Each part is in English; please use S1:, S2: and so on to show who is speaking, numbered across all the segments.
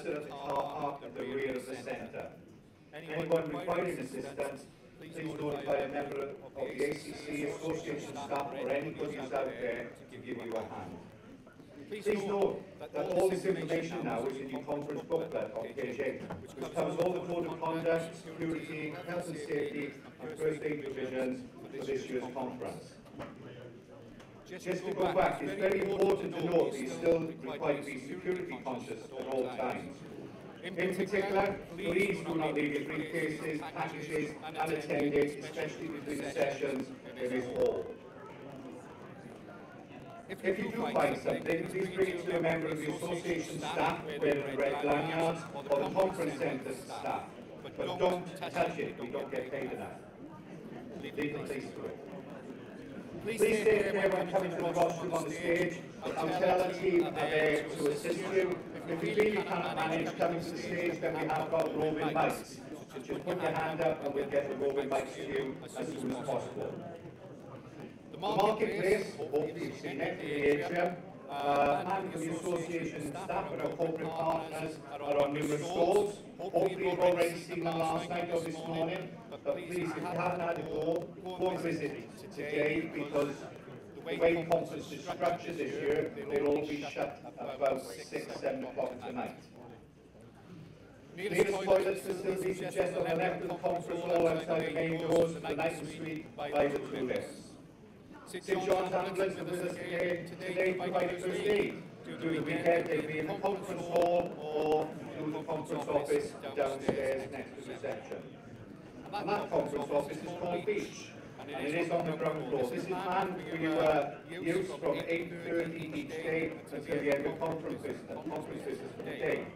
S1: are at the heart of the rear of the centre. Anyone requiring assistance, please notify a member of the ACC, association staff or anybody who's out there to give you a hand. Please note that all this information now is in your conference booklet on page 8, which covers all the code of conduct, security, health and safety and first aid provisions for this year's conference. Just to go back, it's very important to note that you still require to be security conscious at all times. In particular, please do not leave your briefcases, packages unattended, especially between the sessions in this hall. If you do find something, please bring it to a member of the association staff wearing red lanyards or the conference centre staff. But don't touch it, we don't get paid enough. Leave the place to it. Please take care when coming to the rostrum on the stage. Our team are there to assist you. If you feel you cannot manage coming to the stage, then we have got roving mics. So just put your hand up and we'll get the roving mics to you as soon as possible. The marketplace, hopefully you've seen it, in the atrium, and for the association staff and our corporate partners are on numerous stalls. Hopefully you've already seen them last night or this morning, but please, if you haven't had a go and visit today, because the way conference is structured this year, they'll all be shut about 6, 7 o'clock tonight. Nearest toilets facilities are just on the left of the conference hall outside the main doors, the nice and sweet by the tourists. St John's Ambulance are with us today to provide first aid. During the weekend, they'll be in the conference hall or through the conference office downstairs next to reception. And that conference office is called Beach, and it is on the ground floor. This is planned for use from 8:30 each day until the end of conference business for the day.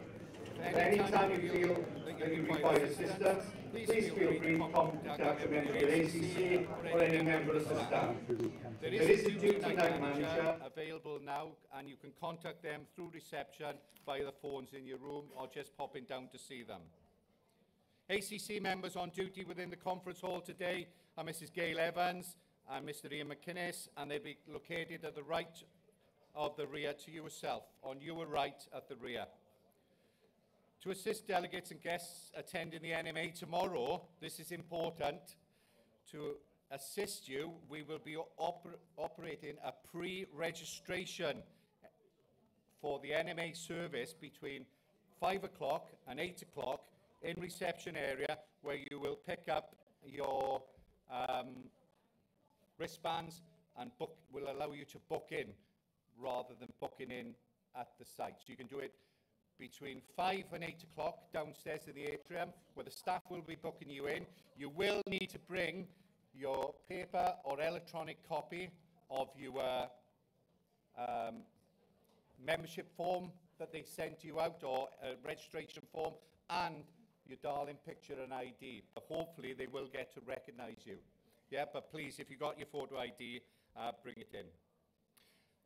S1: Any time you feel that you require assistance, please feel free to contact a member of the ACC or any member of the staff. There is a duty night manager
S2: available now, and you can contact them through reception via the phones in your room or just popping down to see them. ACC members on duty within the conference hall today are Mrs. Gail Evans and Mr. Ian McInnes, and they'll be located at the right of the rear to yourself, on your right at the rear. To assist delegates and guests attending the NMA tomorrow, this is important. To assist you, we will be operating a pre-registration for the NMA service between 5 o'clock and 8 o'clock in reception area, where you will pick up your wristbands and will allow you to book in rather than booking in at the site. So you can do it between 5 and 8 o'clock downstairs in the atrium, where the staff will be booking you in. You will need to bring your paper or electronic copy of your membership form that they sent you out, or a registration form, and your darling picture and ID. But hopefully they will get to recognise you. Yeah, but please, if you got your photo ID, bring it in.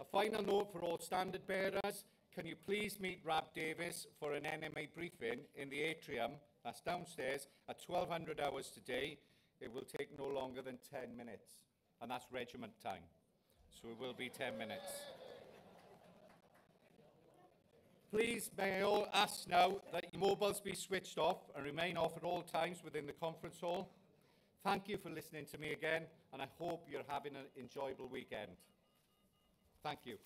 S2: A final note for all standard bearers: can you please meet Rab Davis for an NMA briefing in the atrium, that's downstairs, at 1200 hours today. It will take no longer than 10 minutes, and that's regiment time, so it will be 10 minutes. Please, may I all ask now that your mobiles be switched off and remain off at all times within the conference hall. Thank you for listening to me again, and I hope you're having an enjoyable weekend. Thank you.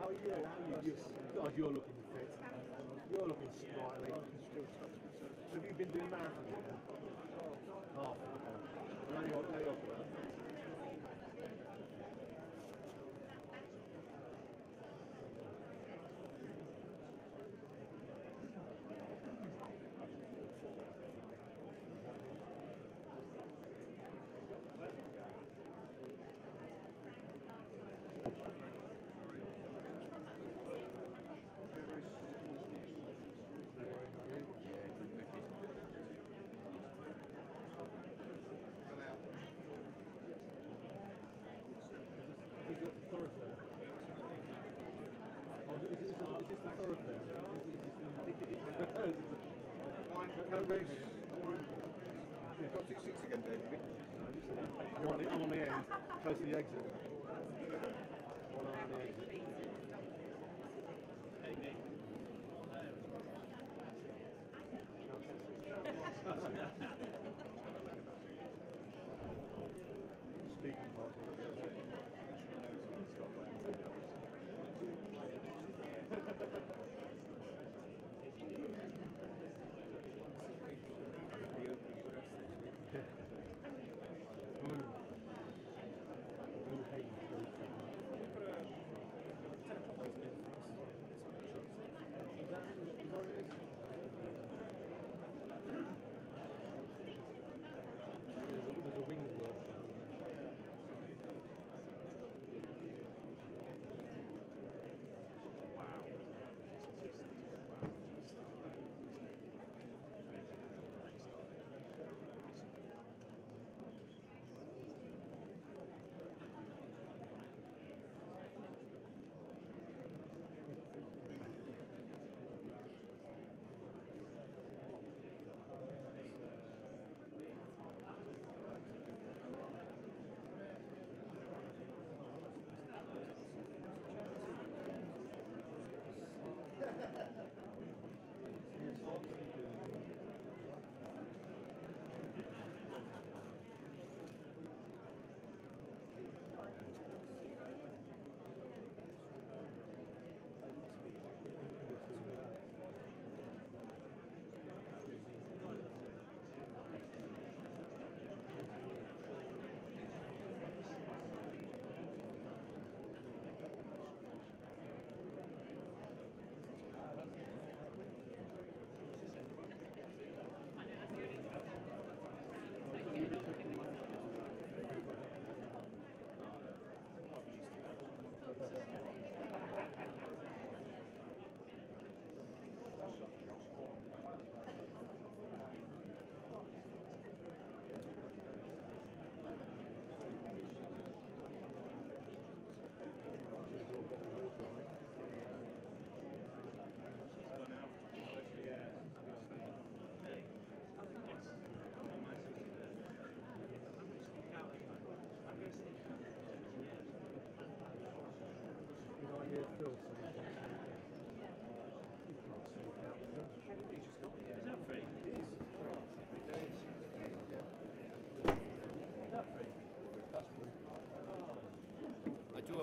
S3: How are you? God, you're looking fit. You're looking sprightly. Have you been doing marathons yet? Half. Now you're off. I'm on the end, close to the exit. Speaking part.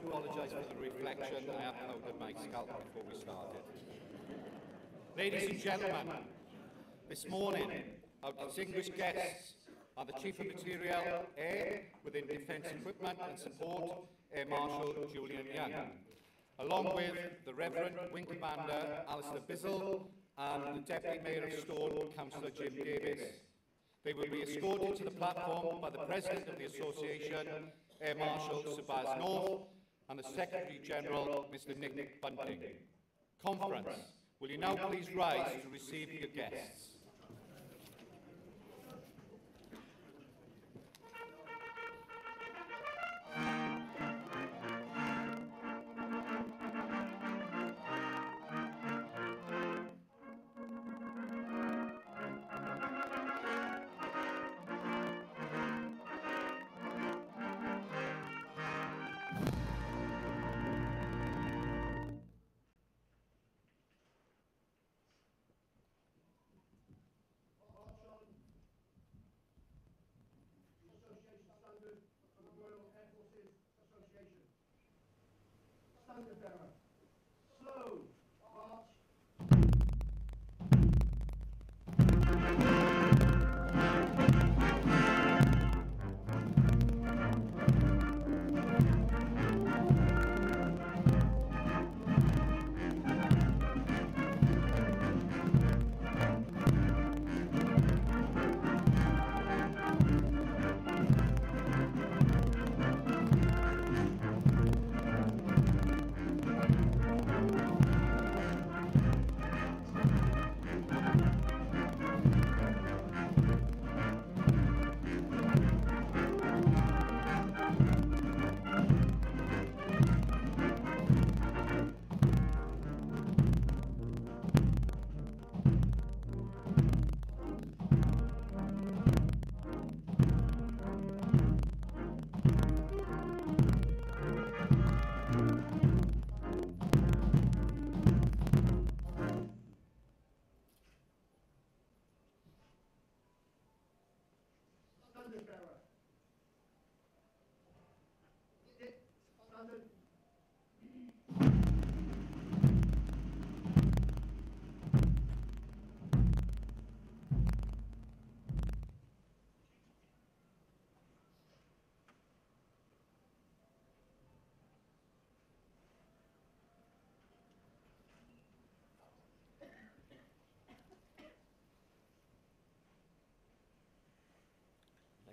S2: Apologise for the reflection. I uploaded my scalp before we started. Ladies and gentlemen, this morning our distinguished guests are the Chief of Material Air within Defence Equipment and Support, Air Marshal Julian Young, along with the Reverend Wing Commander Alistair Bizzle and the Deputy Mayor of Stone, Councillor Jim Davis. They will be escorted to the platform by the President of the Association, Air Marshal Sir Baz North, and the Secretary-General, Mr Nick Bunting. Conference, will you now please rise to receive your guests?
S4: Standard bearer.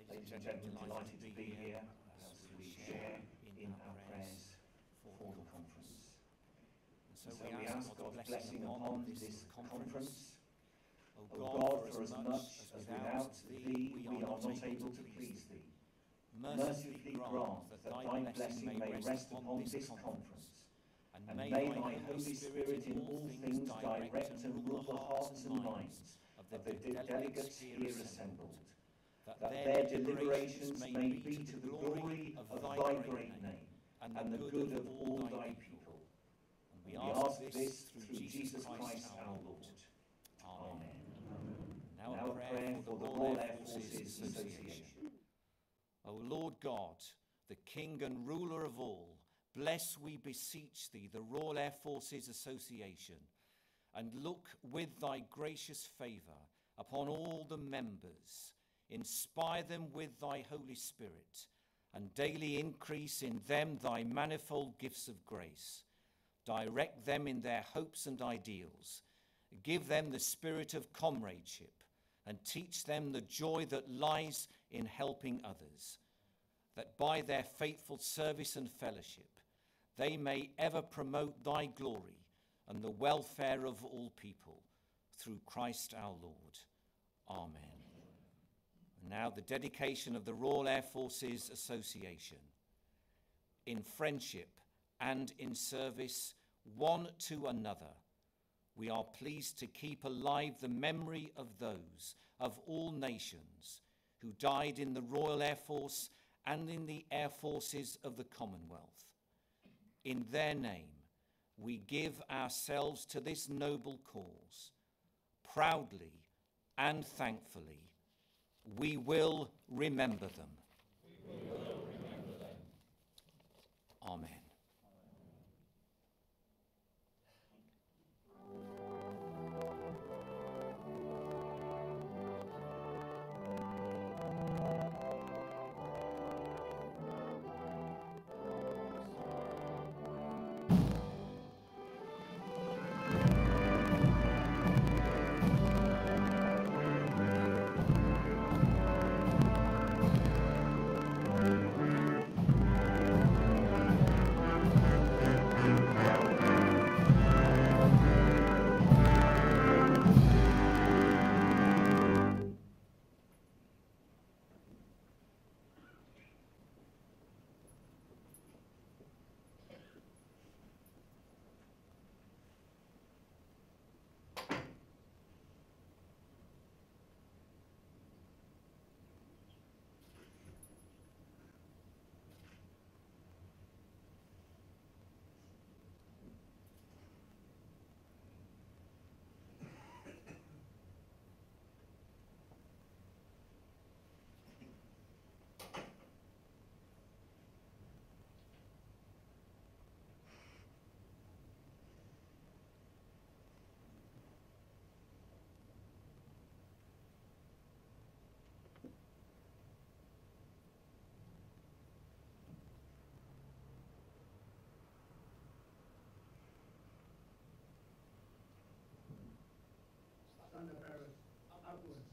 S1: Ladies and gentlemen, delighted to be here as we share in our prayers for the conference. And so we ask God's blessing upon this conference. O God, for as much as without Thee we are not able to please Thee, mercifully grant that Thy blessing may rest upon this conference, and may Thy Holy Spirit in all things direct and rule the hearts and minds of the delegates here assembled, that their deliberations may be to the glory of Thy great name, and the good of all Thy people. And we ask this through Jesus Christ our Lord. Amen. Now a prayer for the Royal Air Forces Association. O Lord God, the King and ruler of all, bless, we beseech Thee, the Royal Air Forces Association, and look with Thy gracious favour upon all the members. Inspire them with Thy Holy Spirit, and daily increase in them Thy manifold gifts of grace. Direct them in their hopes and ideals. Give them the spirit of comradeship, and teach them the joy that lies in helping others, that by their faithful service and fellowship they may ever promote Thy glory and the welfare of all people, through Christ our Lord. Amen. And now the dedication of the Royal Air Forces Association. In friendship and in service one to another, we are pleased to keep alive the memory of those of all nations who died in the Royal Air Force and in the Air Forces of the Commonwealth. In their name, we give ourselves to this noble cause. Proudly and thankfully, we will remember them. We will remember them. Amen.
S3: Standard bearers outwards.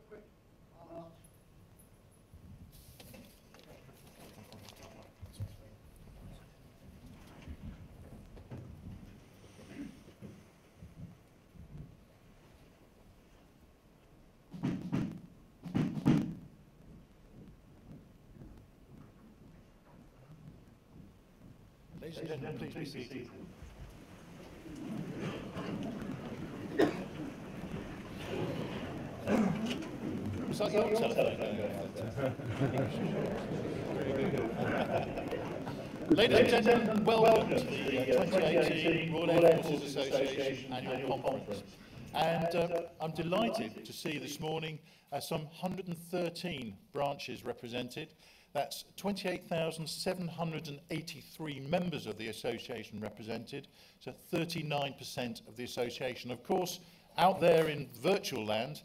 S3: Quick march.
S4: Ladies and gentlemen, please be seated. Was that your telephone? Ladies and gentlemen, welcome to the 2018 Royal Air Forces Association Annual Conference. And I'm delighted to see this morning some 113 branches represented. That's 28,783 members of the association represented, so 39% of the association. Of course, out there in virtual land,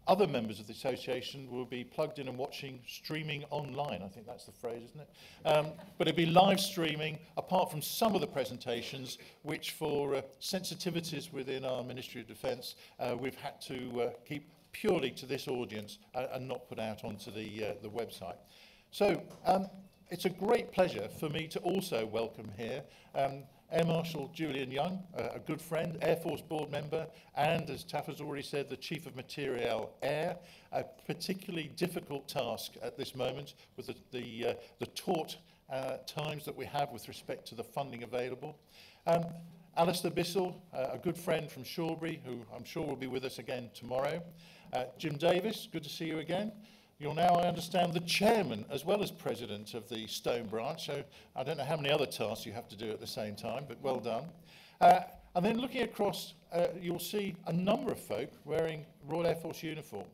S4: other members of the association will be plugged in and watching streaming online. I think that's the phrase, isn't it? But it'll be live streaming, apart from some of the presentations, which for sensitivities within our Ministry of Defence, we've had to keep purely to this audience and not put out onto the website. So it's a great pleasure for me to also welcome here Air Marshal Julian Young, a good friend, Air Force board member, and, as Taff has already said, the Chief of Materiel Air, a particularly difficult task at this moment with the taut times that we have with respect to the funding available. Alistair Bissell, a good friend from Shawbury, who I'm sure will be with us again tomorrow. Jim Davis, good to see you again. You're now, I understand, the chairman as well as president of the Stone branch, so I don't know how many other tasks you have to do at the same time, but well done. And then looking across, you'll see a number of folk wearing Royal Air Force uniform,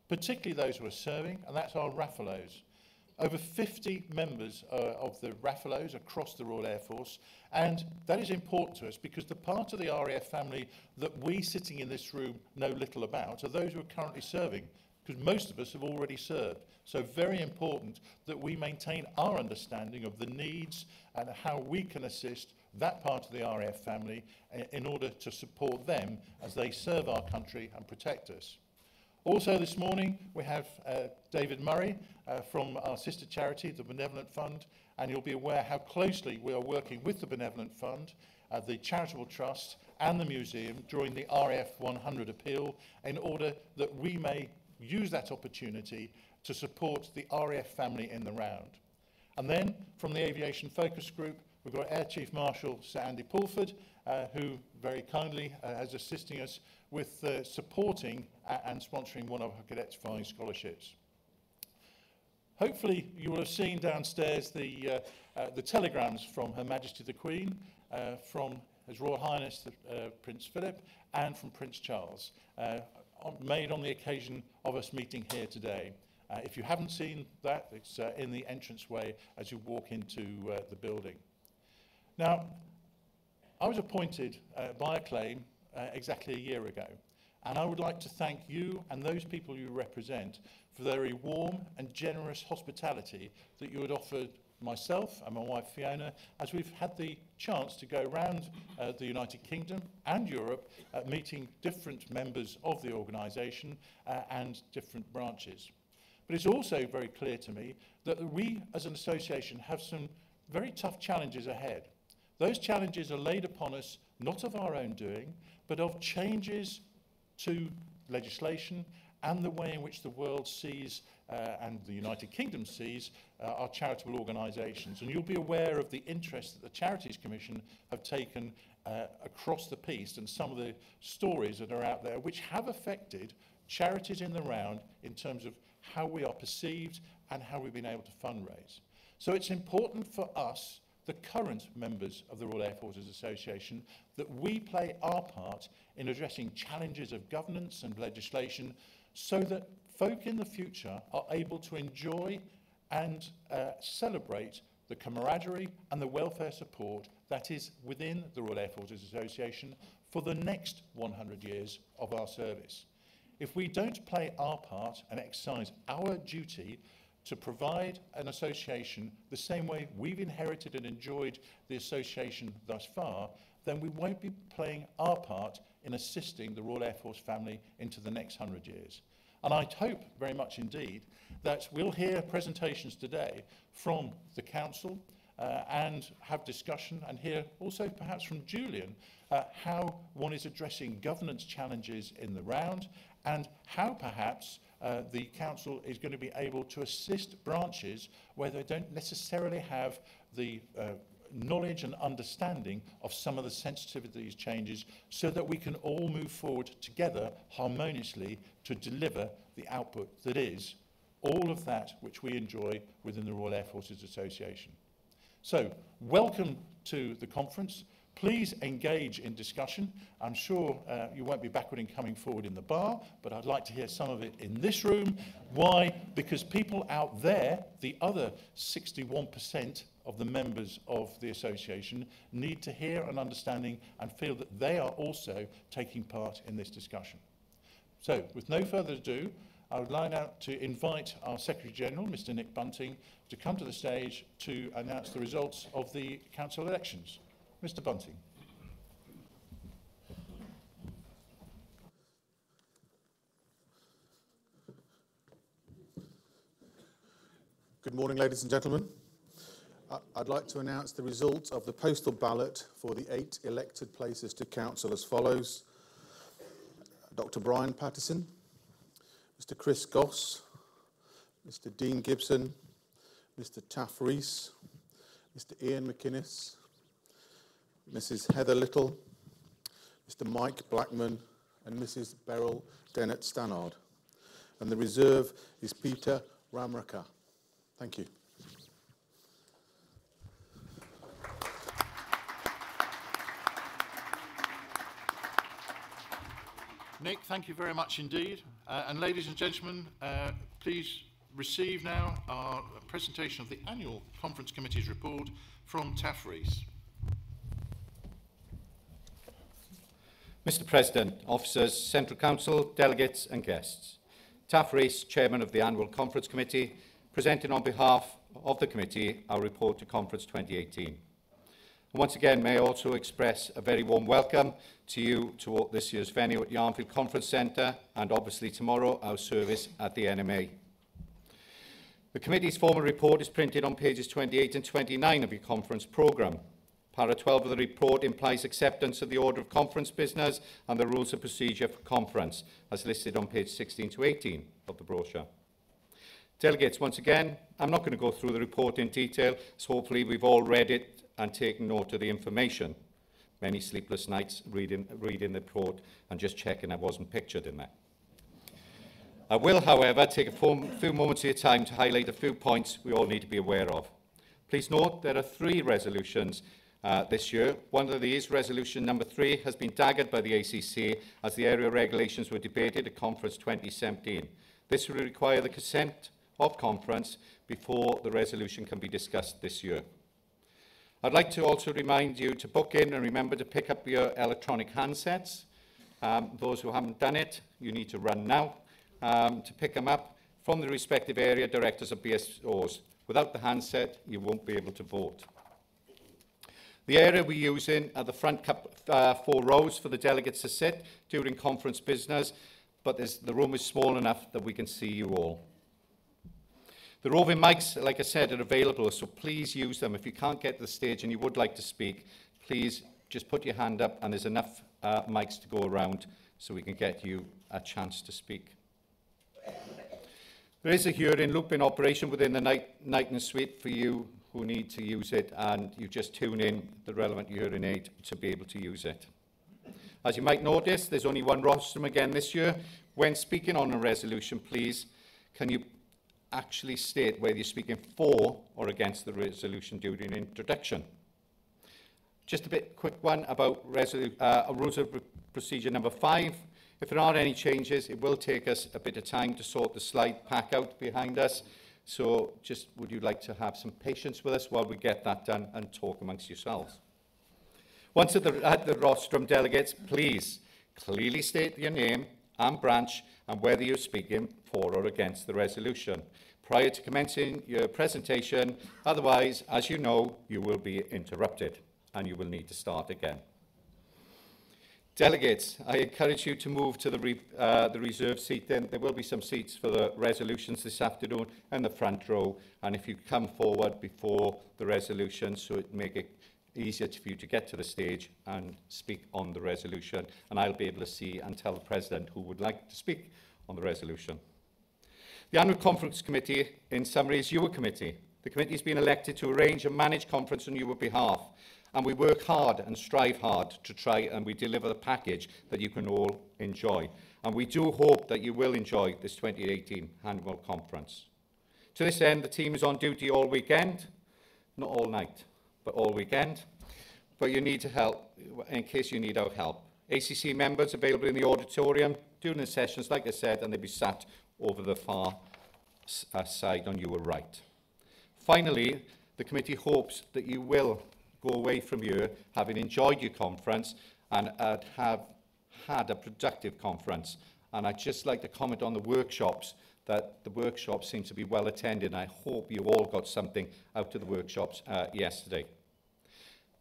S4: particularly those who are serving, and that's our RAFLOs. Over 50 members of the RAFLOs across the Royal Air Force, and that is important to us because the part of the RAF family that we sitting in this room know little about are those who are currently serving, because most of us have already served. So very important that we maintain our understanding of the needs and how we can assist that part of the RAF family in order to support them as they serve our country and protect us. Also this morning we have David Murray from our sister charity, the Benevolent Fund, and you'll be aware how closely we are working with the Benevolent Fund, the Charitable Trust and the Museum during the RAF 100 appeal in order that we may use that opportunity to support the RAF family in the round. And then from the Aviation Focus Group, we've got Air Chief Marshal Sir Andy Pulford, who very kindly is assisting us with supporting and sponsoring one of our cadets' flying scholarships. Hopefully you will have seen downstairs the telegrams from Her Majesty the Queen, from His Royal Highness Prince Philip, and from Prince Charles, made on the occasion of us meeting here today. If you haven't seen that, it's in the entranceway as you walk into the building. Now, I was appointed by acclaim exactly a year ago, and I would like to thank you and those people you represent for the very warm and generous hospitality that you had offered myself and my wife Fiona as we've had the chance to go around the United Kingdom and Europe meeting different members of the organisation and different branches. But it's also very clear to me that we as an association have some very tough challenges ahead. Those challenges are laid upon us not of our own doing, but of changes to legislation and the way in which the world sees and the United Kingdom sees our charitable organisations. And you'll be aware of the interest that the Charities Commission have taken across the piece and some of the stories that are out there which have affected charities in the round in terms of how we are perceived and how we've been able to fundraise. So it's important for us, the current members of the Royal Air Forces Association, that we play our part in addressing challenges of governance and legislation so that folk in the future are able to enjoy and celebrate the camaraderie and the welfare support that is within the Royal Air Forces Association for the next 100 years of our service. If we don't play our part and exercise our duty to provide an association the same way we've inherited and enjoyed the association thus far, then we won't be playing our part in assisting the Royal Air Force family into the next 100 years. And I hope very much indeed that we'll hear presentations today from the Council and have discussion and hear also perhaps from Julian how one is addressing governance challenges in the round and how perhaps the Council is going to be able to assist branches where they don't necessarily have the knowledge and understanding of some of the sensitivity of these changes so that we can all move forward together harmoniously to deliver the output that is all of that which we enjoy within the Royal Air Forces Association. So, welcome to the conference. Please engage in discussion. I'm sure you won't be backward in coming forward in the bar, but I'd like to hear some of it in this room. Why? Because people out there, the other 61% of the members of the association, need to hear an understanding and feel that they are also taking part in this discussion. So, with no further ado, I would like now to invite our Secretary-General, Mr. Nick Bunting, to come to the stage to announce the results of the council elections. Mr. Bunting.
S5: Good morning, ladies and gentlemen. I'd like to announce the result of the postal ballot for the 8 elected places to council as follows. Dr. Brian Pattison, Mr. Chris Goss, Mr. Dean Gibson, Mr. Taff Rees, Mr. Ian McInnes, Mrs. Heather Little, Mr. Mike Blackman, and Mrs. Beryl Dennett Stannard. And the reserve is Peter Ramraka. Thank you.
S4: Nick, thank you very much indeed. And ladies and gentlemen, please receive now our presentation of the annual Conference Committee's report from Taff Rees.
S2: Mr. President, officers, Central Council, delegates and guests. Taff Rees, Chairman of the Annual Conference Committee, presenting on behalf of the committee our report to Conference 2018. And once again, may I also express a very warm welcome to you to this year's venue at Yarnfield Conference Centre and obviously tomorrow our service at the NMA. The committee's formal report is printed on pages 28 and 29 of your conference programme. Para 12 of the report implies acceptance of the order of conference business and the rules of procedure for conference, as listed on page 16 to 18 of the brochure. Delegates, once again, I'm not going to go through the report in detail, so hopefully we've all read it and taken note of the information. Many sleepless nights reading the report and just checking I wasn't pictured in there. I will, however, take a few moments of your time to highlight a few points we all need to be aware of. Please note there are 3 resolutions this year. One of these, resolution number 3, has been daggered by the ACC as the area regulations were debated at Conference 2017. This will require the consent of Conference before the resolution can be discussed this year. I'd like to also remind you to book in and remember to pick up your electronic handsets. Those who haven't done it, you need to run now to pick them up from the respective area directors of BSOs. Without the handset, you won't be able to vote. The area we're using are the front 4 rows for the delegates to sit during conference business, but the room is small enough that we can see you all. The roving mics, like I said, are available, so please use them. If you can't get to the stage and you would like to speak, please just put your hand up and there's enough mics to go around so we can get you a chance to speak. There is a hearing loop in operation within the Nightingale Suite for you who need to use it, and you just tune in the relevant hearing aid to be able to use it. As you might notice, there's only one rostrum again this year. When speaking on a resolution, please, can you actually state whether you're speaking for or against the resolution during introduction? Just a quick one about rules of procedure number 5. If there are any changes, it will take us a bit of time to sort the slide pack out behind us. So just would you like to have some patience with us while we get that done and talk amongst yourselves. Once at the rostrum, delegates, please clearly state your name and branch and whether you're speaking for or against the resolution prior to commencing your presentation. Otherwise, as you know, you will be interrupted and you will need to start again. Delegates, I encourage you to move to the reserve seat. Then there will be some seats for the resolutions this afternoon in the front row. And if you come forward before the resolution, so it make it easier for you to get to the stage and speak on the resolution. And I'll be able to see and tell the President who would like to speak on the resolution. The Annual Conference Committee, in summary, is your committee. The committee has been elected to arrange and manage conference on your behalf. And we work hard and strive hard to try and we deliver the package that you can all enjoy. And we do hope that you will enjoy this 2018 annual conference. To this end, the team is on duty all weekend, not all night, but all weekend. But you need to help in case you need our help. ACC members available in the auditorium during the sessions, like I said, and they'll be sat over the far side on your right. Finally, the committee hopes that you will go away from here having enjoyed your conference and have had a productive conference. And I'd just like to comment on the workshops, that the workshops seem to be well attended, and I hope you all got something out of the workshops yesterday.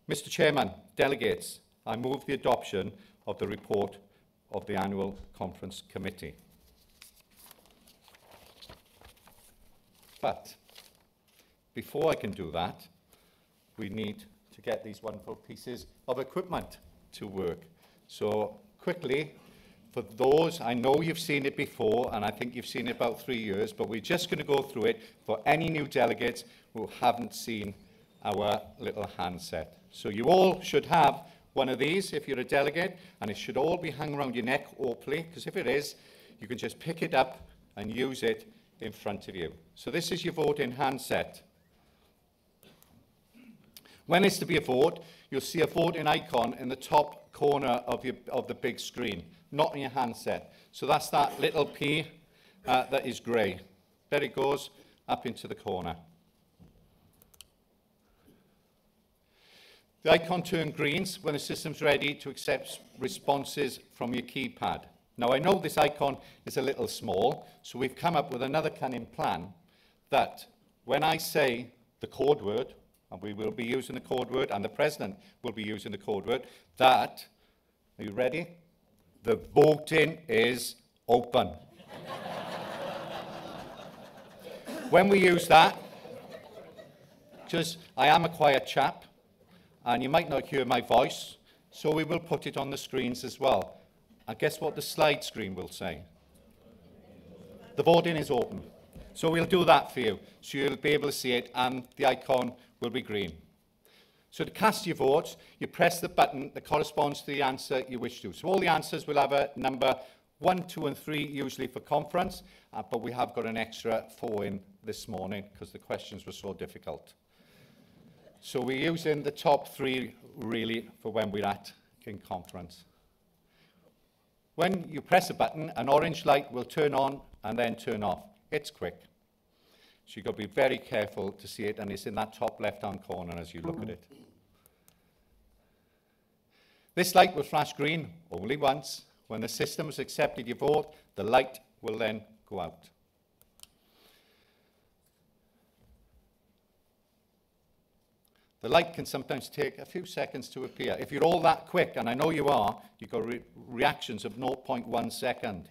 S2: Mr. Chairman, delegates, I move the adoption of the report of the Annual Conference Committee. But before I can do that, we need to get these wonderful pieces of equipment to work. So quickly, for those, I know you've seen it before, and I think you've seen it about 3 years, but we're just going to go through it for any new delegates who haven't seen our little handset. So you all should have one of these if you're a delegate, and it should all be hung around your neck, hopefully, because if it is, you can just pick it up and use it in front of you. So this is your voting handset. When it's to be a vote, you'll see a voting icon in the top corner of the big screen, not in your handset. So that's that little P that is grey. There it goes, up into the corner. The icon turns green when the system's ready to accept responses from your keypad. Now, I know this icon is a little small, so we've come up with another cunning plan that when I say the code word, and we will be using the code word, and the President will be using the code word, that, are you ready? The voting is open. When we use that, because I am a quiet chap, and you might not hear my voice, so we will put it on the screens as well. And guess what the slide screen will say? The voting is open. So we'll do that for you, so you'll be able to see it, and the icon will be green. So to cast your votes, you press the button that corresponds to the answer you wish to. So all the answers will have a number 1, 2, and 3, usually for conference, but we have got an extra 4 in this morning because the questions were so difficult. So we're using the top 3 really for when we're at in conference. When you press a button, an orange light will turn on and then turn off. It's quick. So you've got to be very careful to see it, and it's in that top left-hand corner as you look at it. This light will flash green only once. When the system has accepted your vote, the light will then go out. The light can sometimes take a few seconds to appear. If you're all that quick, and I know you are, you've got reactions of 0.1 second.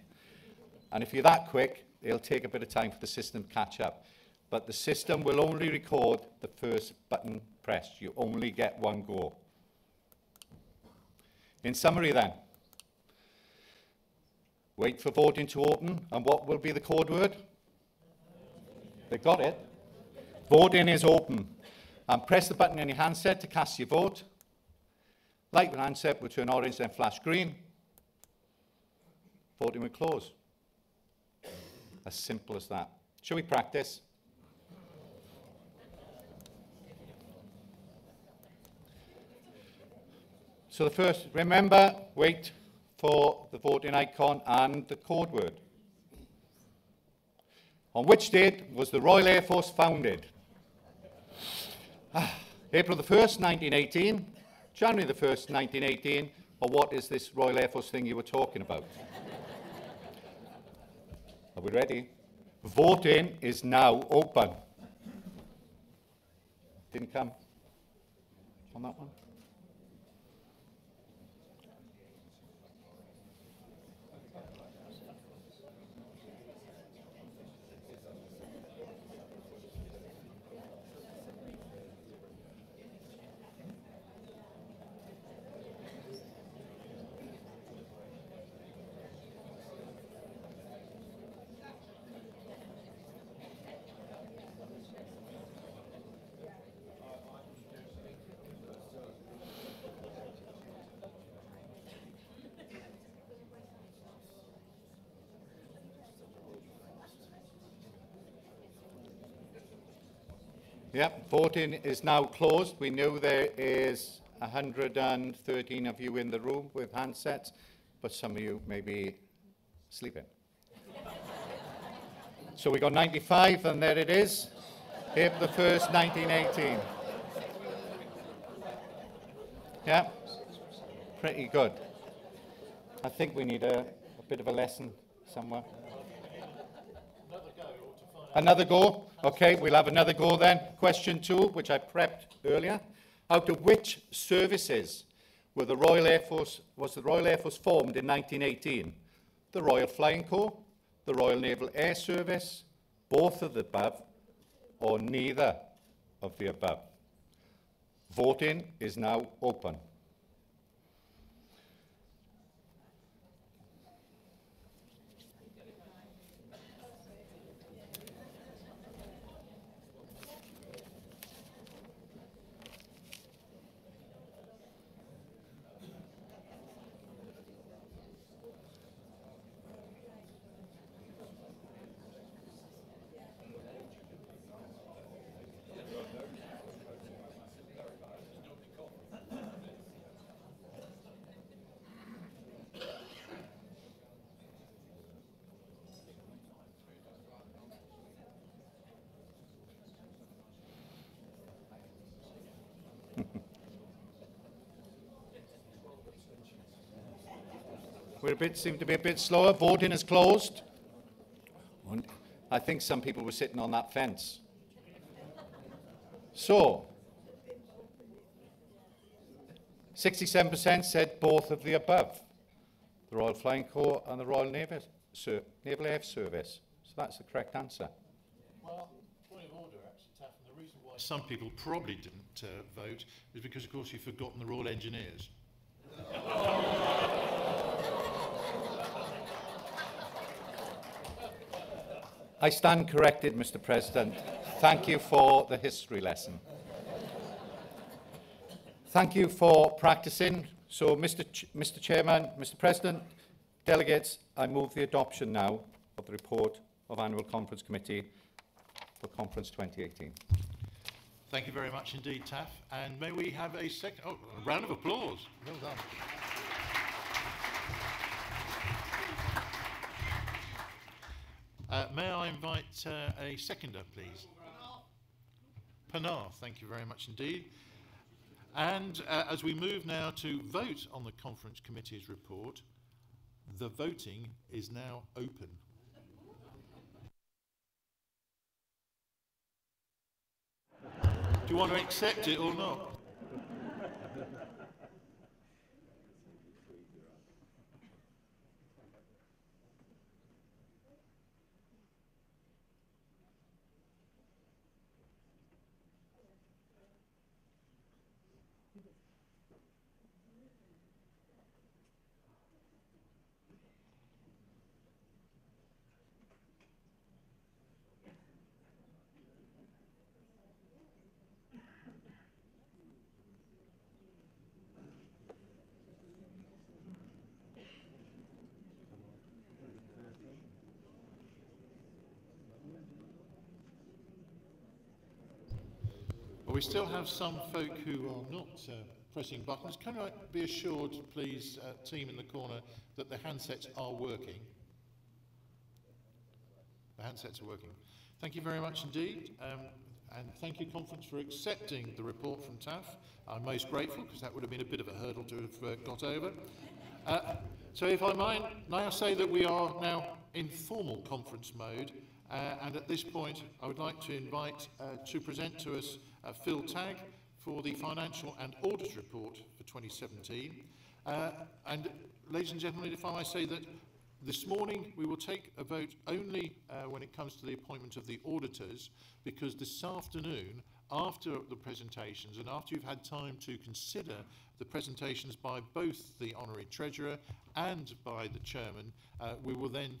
S2: And if you're that quick, it'll take a bit of time for the system to catch up. But the system will only record the first button pressed. You only get one go. In summary then, wait for voting to open, and what will be the code word? They got it. Voting is open. And press the button on your handset to cast your vote. Light with handset will turn orange, then flash green. Voting will close. As simple as that. Shall we practice? So the first, remember, wait for the voting icon and the code word. On which date was the Royal Air Force founded? April the 1st, 1918, January the 1st, 1918, or what is this Royal Air Force thing you were talking about? Are we ready? Voting is now open. Didn't come on that one? Yep, voting is now closed. We know there is 113 of you in the room with handsets, but some of you may be sleeping. So we got 95, and there it is. April the 1st, 1918. Yeah, pretty good. I think we need a bit of a lesson somewhere. Another go? Okay, we'll have another go then. Question 2, which I prepped earlier. Out of which services was the Royal Air Force formed in 1918? The Royal Flying Corps, the Royal Naval Air Service, both of the above, or neither? of the above. Voting is now open. Seem to be a bit slower. Voting is closed. I think some people were sitting on that fence. So, 67% said both of the above, the Royal Flying Corps and the Royal Naval Air Service. So that's the correct answer.
S4: Well, point of order, actually, Taff, and the reason why some people probably didn't vote is because, of course, you've forgotten the Royal Engineers.
S2: I stand corrected, Mr. President. Thank you for the history lesson. Thank you for practicing. So, Mr. Chairman, Mr. President, delegates, I move the adoption now of the report of Annual Conference Committee for Conference 2018.
S4: Thank you very much indeed, Taff. And may we have a round of applause. Well done. May I invite a seconder, please? Pinar, thank you very much indeed. And as we move now to vote on the Conference Committee's report, the voting is now open. Do you want to accept it or not? We still have some folk who are not pressing buttons. Can I be assured, please, team in the corner, that the handsets are working? The handsets are working. Thank you very much indeed. And thank you, Conference, for accepting the report from TAF. I'm most grateful, because that would have been a bit of a hurdle to have got over. So if I may I say that we are now in formal conference mode, and at this point I would like to invite to present to us Phil Tagg for the Financial and Audit Report for 2017. And ladies and gentlemen, if I may say that this morning we will take a vote only when it comes to the appointment of the auditors, because this afternoon, after the presentations and after you've had time to consider the presentations by both the Honorary Treasurer and by the Chairman, we will then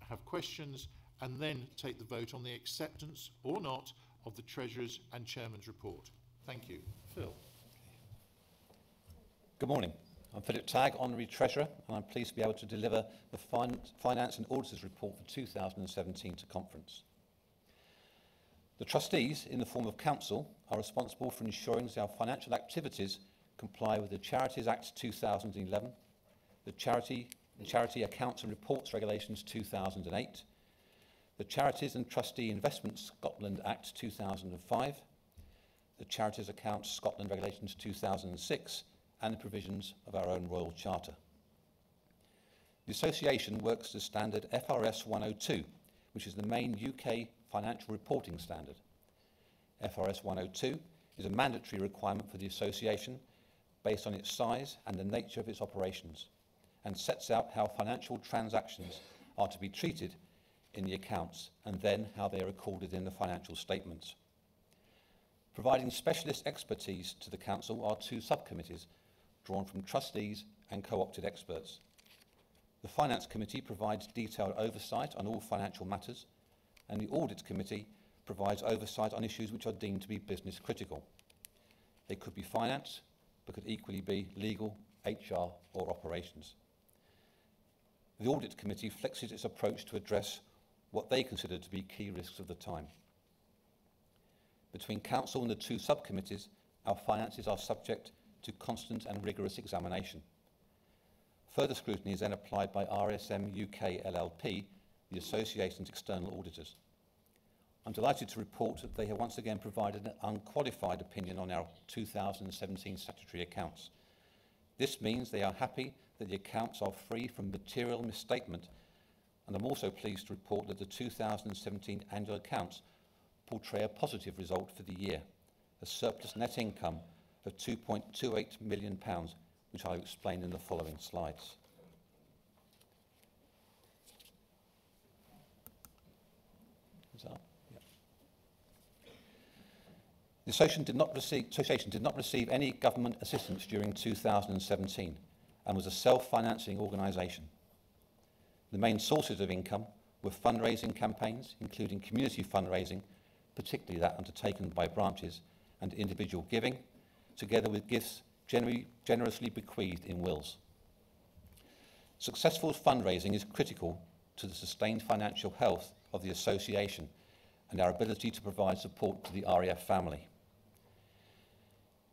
S4: have questions and then take the vote on the acceptance or not of the Treasurer's and Chairman's report. Thank you. Phil.
S6: Good morning. I'm Philip Tagg, Honorary Treasurer, and I'm pleased to be able to deliver the Finance and Auditors Report for 2017 to Conference. The trustees, in the form of council, are responsible for ensuring that our financial activities comply with the Charities Act 2011, the Charity Accounts and Reports Regulations 2008, the Charities and Trustee Investments Scotland Act 2005, the Charities Accounts Scotland Regulations 2006, and the provisions of our own Royal Charter. The Association works to standard FRS 102, which is the main UK financial reporting standard. FRS 102 is a mandatory requirement for the Association based on its size and the nature of its operations, and sets out how financial transactions are to be treated in the accounts and then how they are recorded in the financial statements. Providing specialist expertise to the Council are two subcommittees drawn from trustees and co-opted experts. The Finance Committee provides detailed oversight on all financial matters, and the Audit Committee provides oversight on issues which are deemed to be business critical. They could be finance, but could equally be legal, HR or operations. The Audit Committee flexes its approach to address what they consider to be key risks of the time. Between Council and the two subcommittees, our finances are subject to constant and rigorous examination. Further scrutiny is then applied by RSM UK LLP, the Association's external auditors. I'm delighted to report that they have once again provided an unqualified opinion on our 2017 statutory accounts. This means they are happy that the accounts are free from material misstatement, and I'm also pleased to report that the 2017 annual accounts portray a positive result for the year, a surplus net income of £2.28 million, which I'll explain in the following slides. The association did not receive any government assistance during 2017 and was a self-financing organisation. The main sources of income were fundraising campaigns, including community fundraising, particularly that undertaken by branches, and individual giving, together with gifts generously bequeathed in wills. Successful fundraising is critical to the sustained financial health of the association and our ability to provide support to the RAF family.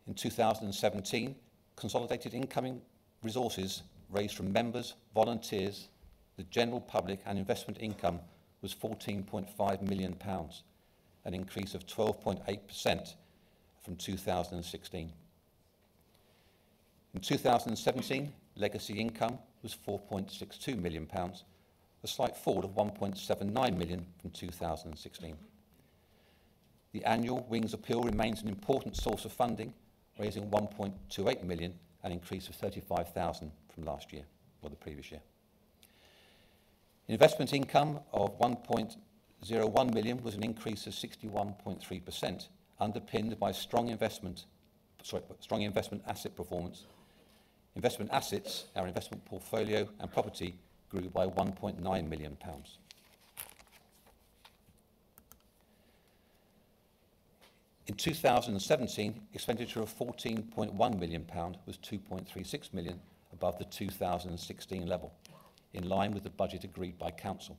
S6: In 2017, consolidated incoming resources raised from members, volunteers, the general public and investment income was £14.5 million, an increase of 12.8% from 2016. In 2017, legacy income was £4.62 million, a slight fall of £1.79 million from 2016. The annual Wings Appeal remains an important source of funding, raising £1.28 million, an increase of £35,000 from last year, or the previous year. Investment income of £1.01 million was an increase of 61.3%, underpinned by strong investment asset performance. Investment assets, our investment portfolio and property, grew by £1.9 million. In 2017, expenditure of £14.1 million was £2.36 million above the 2016 level, in line with the budget agreed by Council.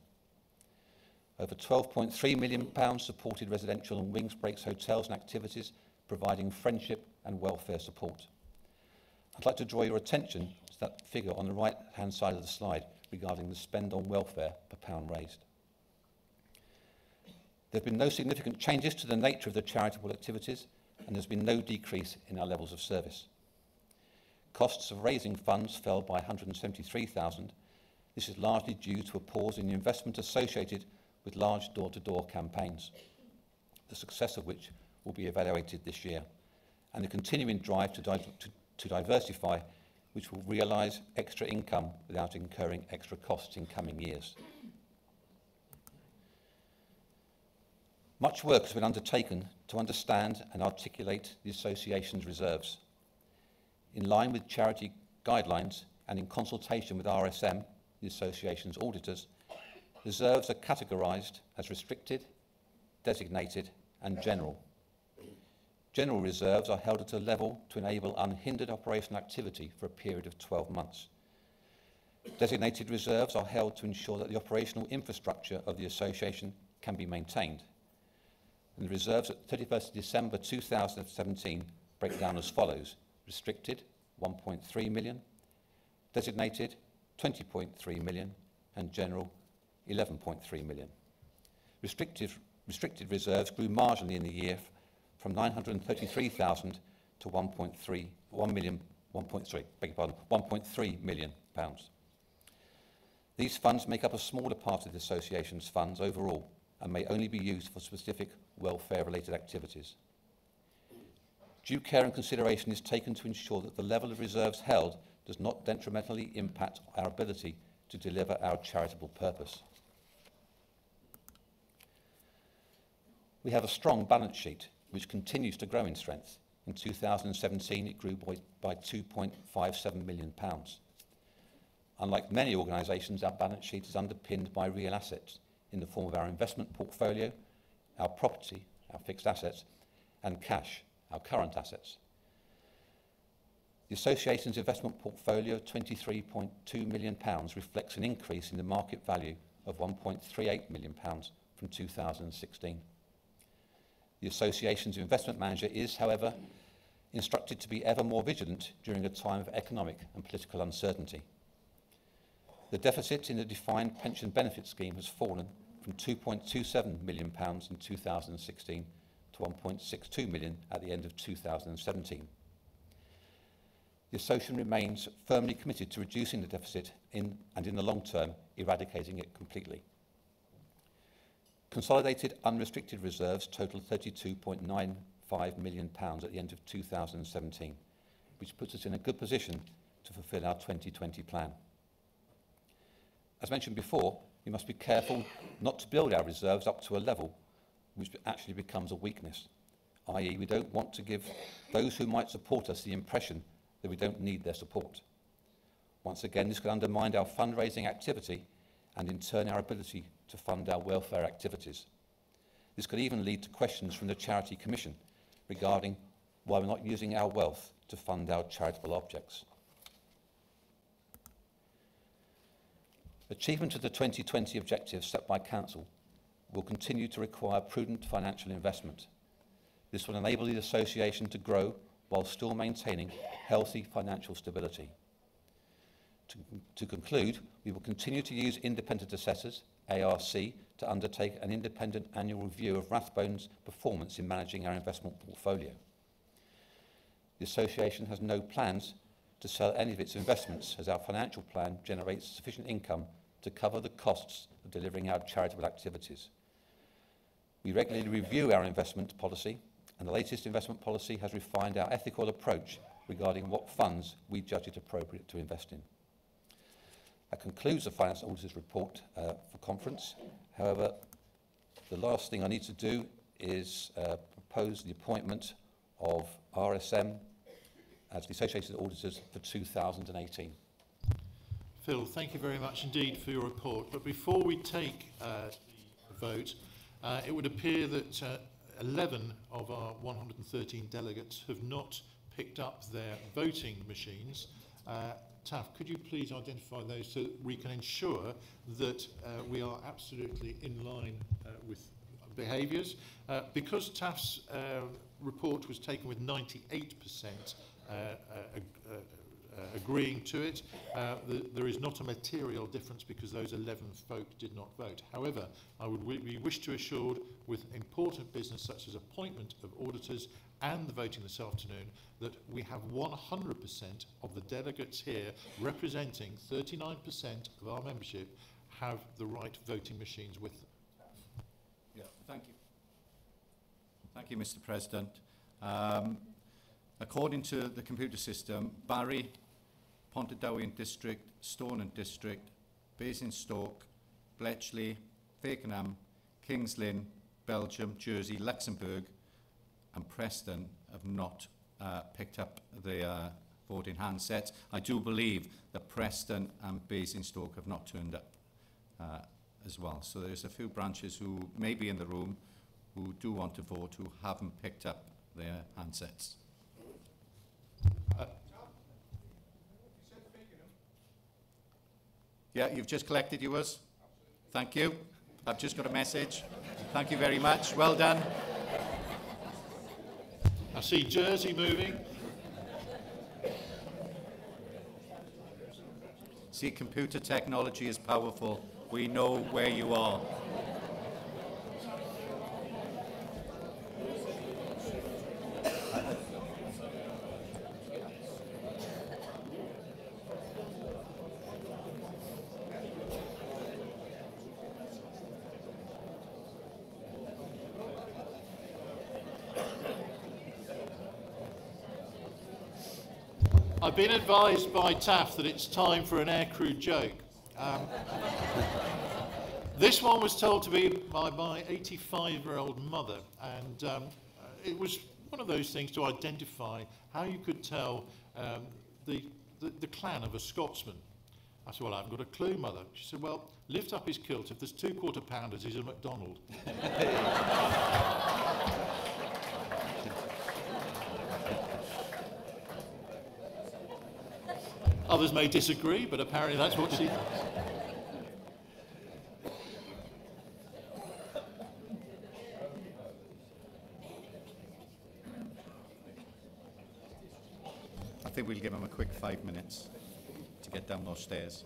S6: Over £12.3 million supported residential and wings breaks hotels and activities, providing friendship and welfare support. I'd like to draw your attention to that figure on the right-hand side of the slide regarding the spend on welfare per pound raised. There have been no significant changes to the nature of the charitable activities, and there's been no decrease in our levels of service. Costs of raising funds fell by £173,000. This is largely due to a pause in the investment associated with large door-to-door campaigns, the success of which will be evaluated this year, and the continuing drive to diversify, which will realise extra income without incurring extra costs in coming years. Much work has been undertaken to understand and articulate the Association's reserves. In line with charity guidelines and in consultation with RSM, the Association's auditors, reserves are categorised as restricted, designated and general. General reserves are held at a level to enable unhindered operational activity for a period of 12 months. Designated reserves are held to ensure that the operational infrastructure of the Association can be maintained. And the reserves at 31st December 2017 break down as follows: restricted, 1.3 million, designated, 20.3 million, and general, 11.3 million. Restricted reserves grew marginally in the year from 933,000 to 1.3 million pounds. These funds make up a smaller part of the Association's funds overall and may only be used for specific welfare-related activities. Due care and consideration is taken to ensure that the level of reserves held does not detrimentally impact our ability to deliver our charitable purpose. We have a strong balance sheet which continues to grow in strength. In 2017, it grew by £2.57 million. Unlike many organisations, our balance sheet is underpinned by real assets in the form of our investment portfolio, our property, our fixed assets, and cash, our current assets. The Association's investment portfolio of £23.2 million reflects an increase in the market value of £1.38 million from 2016. The Association's investment manager is, however, instructed to be ever more vigilant during a time of economic and political uncertainty. The deficit in the defined pension benefit scheme has fallen from £2.27 million in 2016 to £1.62 million at the end of 2017. The Association remains firmly committed to reducing the deficit and in the long term, eradicating it completely. Consolidated unrestricted reserves total £32.95 million at the end of 2017, which puts us in a good position to fulfil our 2020 plan. As mentioned before, we must be careful not to build our reserves up to a level which actually becomes a weakness, i.e. we don't want to give those who might support us the impression that we don't need their support. Once again, this could undermine our fundraising activity and in turn our ability to fund our welfare activities. This could even lead to questions from the Charity Commission regarding why we're not using our wealth to fund our charitable objects. Achievement of the 2020 objectives set by Council will continue to require prudent financial investment. This will enable the Association to grow while still maintaining healthy financial stability. To conclude, we will continue to use independent assessors, ARC, to undertake an independent annual review of Rathbone's performance in managing our investment portfolio. The Association has no plans to sell any of its investments, as our financial plan generates sufficient income to cover the costs of delivering our charitable activities. We regularly review our investment policy, and the latest investment policy has refined our ethical approach regarding what funds we judge it appropriate to invest in. That concludes the Finance Auditor's report for conference. However, the last thing I need to do is propose the appointment of RSM as the Associated Auditors for 2018.
S4: Phil, thank you very much indeed for your report. But before we take the vote, it would appear that 11 of our 113 delegates have not picked up their voting machines. Taff, could you please identify those so that we can ensure that we are absolutely in line with behaviours? Because Taff's report was taken with 98% agreeing to it, there is not a material difference because those 11 folk did not vote. However, we wish to assure with important business such as appointment of auditors and the voting this afternoon that we have 100% of the delegates here representing 39% of our membership have the right voting machines with them.
S2: Yeah, thank you. Thank you, Mr. President. According to the computer system, Barry, Pontardawe District, Stoneham District, Basingstoke, Bletchley, Fakenham, Kings Lynn, Belgium, Jersey, Luxembourg and Preston have not picked up their voting handsets. I do believe that Preston and Basingstoke have not turned up as well. So there's a few branches who may be in the room who do want to vote who haven't picked up their handsets. Yeah, you've just collected yours. Thank you. I've just got a message. Thank you very much. Well done.
S4: I see Jersey moving.
S2: See, computer technology is powerful. We know where you are.
S4: I've been advised by Taff that it's time for an aircrew joke. This one was told to me by my 85-year-old mother, and it was one of those things to identify how you could tell the clan of a Scotsman. I said, well, I haven't got a clue, Mother. She said, well, lift up his kilt. If there's 2 quarter-pounders, he's a McDonald. Others may disagree, but apparently that's what she does.
S7: I think we'll give him a quick 5 minutes to get down those stairs.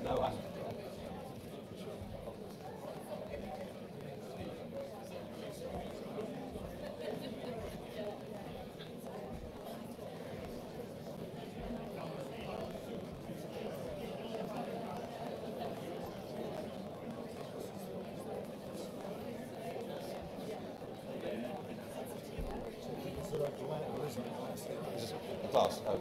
S6: No, a glass. Oh.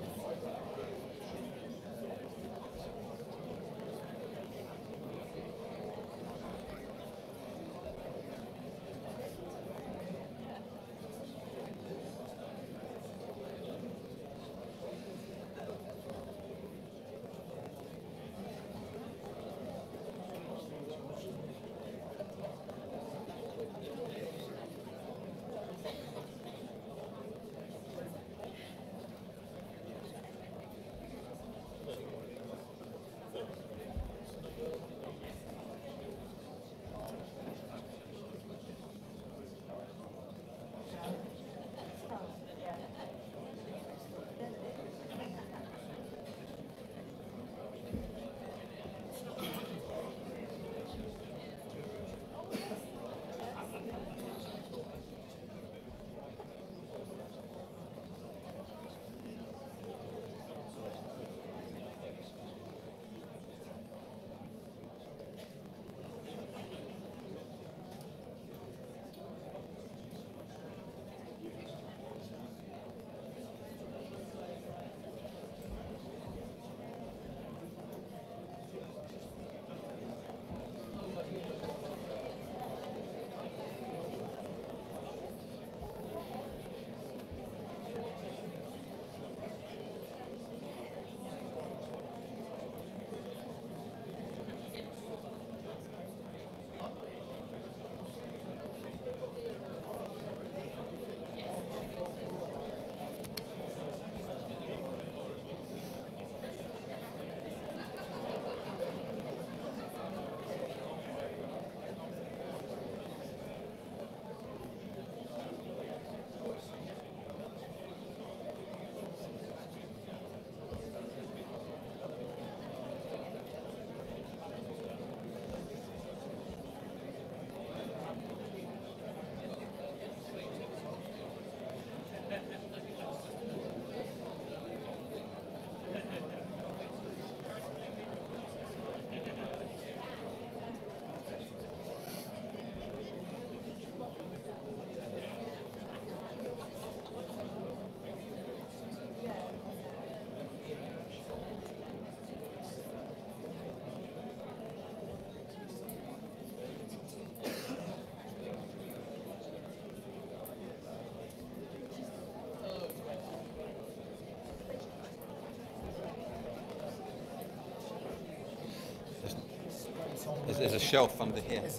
S6: There's a shelf under here. Yeah.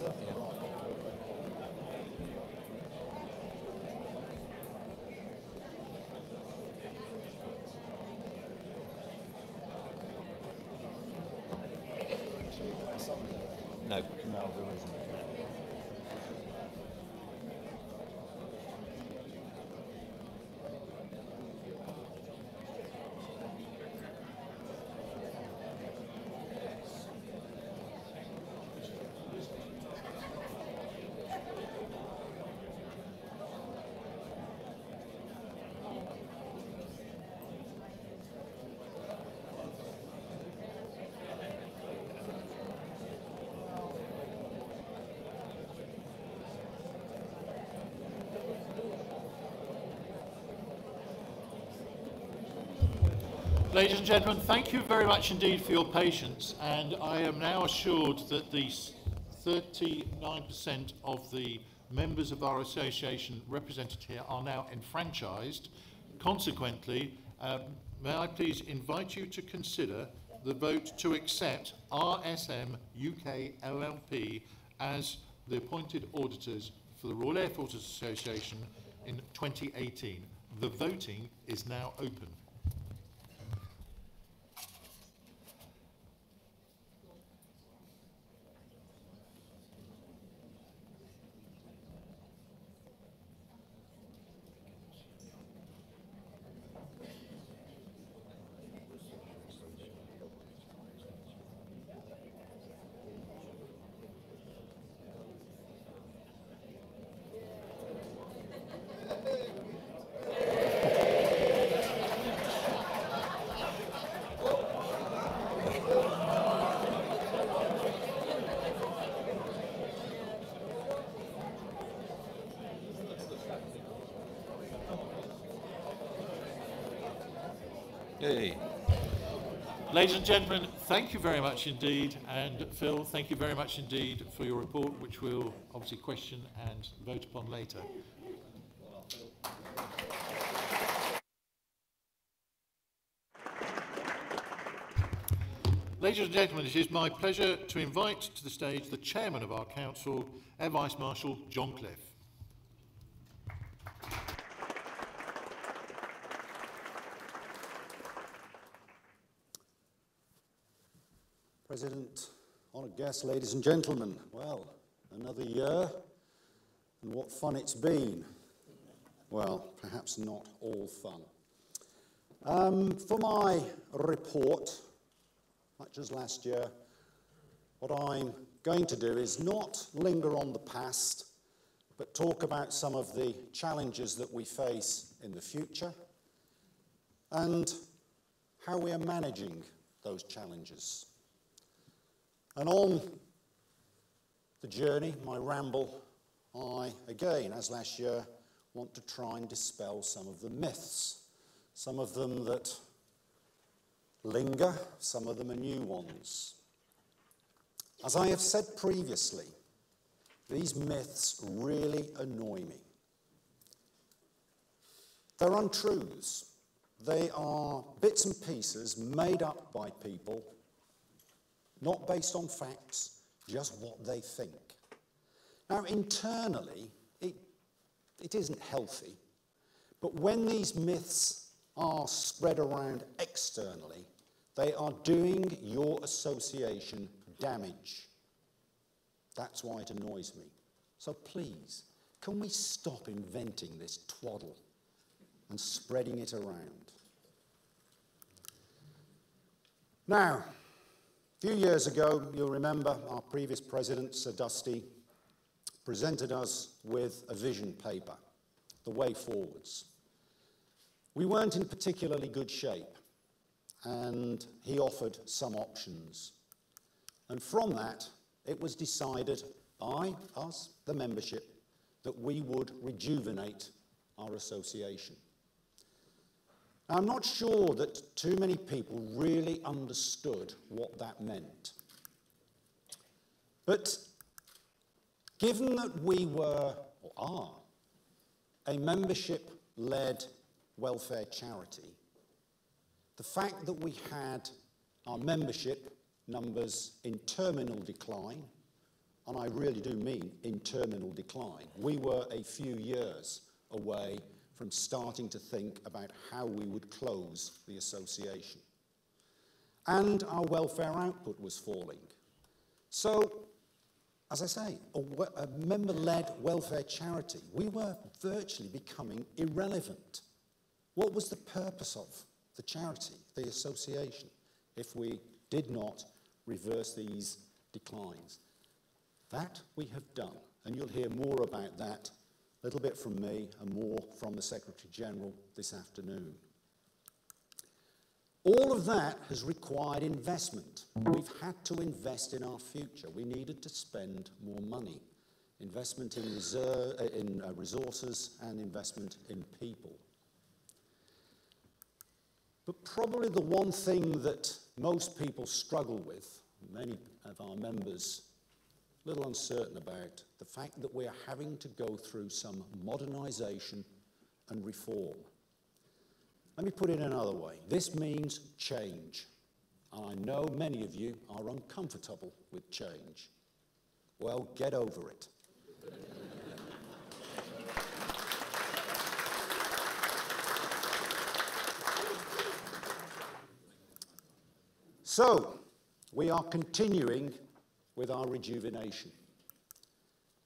S6: No.
S8: No, there isn't.
S4: Ladies and gentlemen, thank you very much indeed for your patience, and I am now assured that the 39% of the members of our association represented here are now enfranchised. Consequently, may I please invite you to consider the vote to accept RSM UK LLP as the appointed auditors for the Royal Air Force Association in 2018. The voting is now open.
S6: Yay.
S4: Ladies and gentlemen, thank you very much indeed, and Phil, thank you very much indeed for your report, which we'll obviously question and vote upon later. Ladies and gentlemen, it is my pleasure to invite to the stage the chairman of our council, Air Vice Marshal John Cliff.
S9: President, honoured guests, ladies and gentlemen, well, another year, and what fun it's been. Well, perhaps not all fun. For my report, much as last year, what I'm going to do is not linger on the past, but talk about some of the challenges that we face in the future and how we are managing those challenges. And on the journey, my ramble, I, again, as last year, want to try and dispel some of the myths, some of them that linger, some of them are new ones. As I have said previously, these myths really annoy me. They're untruths. They are bits and pieces made up by people, not based on facts, just what they think. Now, internally, it isn't healthy, but when these myths are spread around externally, they are doing your association damage. That's why it annoys me. So please, can we stop inventing this twaddle and spreading it around? Now, a few years ago, you'll remember our previous president, Sir Dusty, presented us with a vision paper, the way forwards. We weren't in particularly good shape, and he offered some options. And from that, it was decided by us, the membership, that we would rejuvenate our association. Now, I'm not sure that too many people really understood what that meant. But given that we were, or are, a membership-led welfare charity, the fact that we had our membership numbers in terminal decline, and I really do mean in terminal decline. We were a few years away from starting to think about how we would close the association. And our welfare output was falling. So, as I say, a member-led welfare charity, we were virtually becoming irrelevant. What was the purpose of the charity, the association, if we did not reverse these declines? That we have done, and you'll hear more about that, a little bit from me and more from the Secretary-General this afternoon. All of that has required investment. We've had to invest in our future. We needed to spend more money. Investment in resources and investment in people. But probably the one thing that most people struggle with, many of our members a little uncertain about, the fact that we are having to go through some modernisation and reform. Let me put it another way. This means change. And I know many of you are uncomfortable with change. Well, get over it. So, we are continuing with our rejuvenation.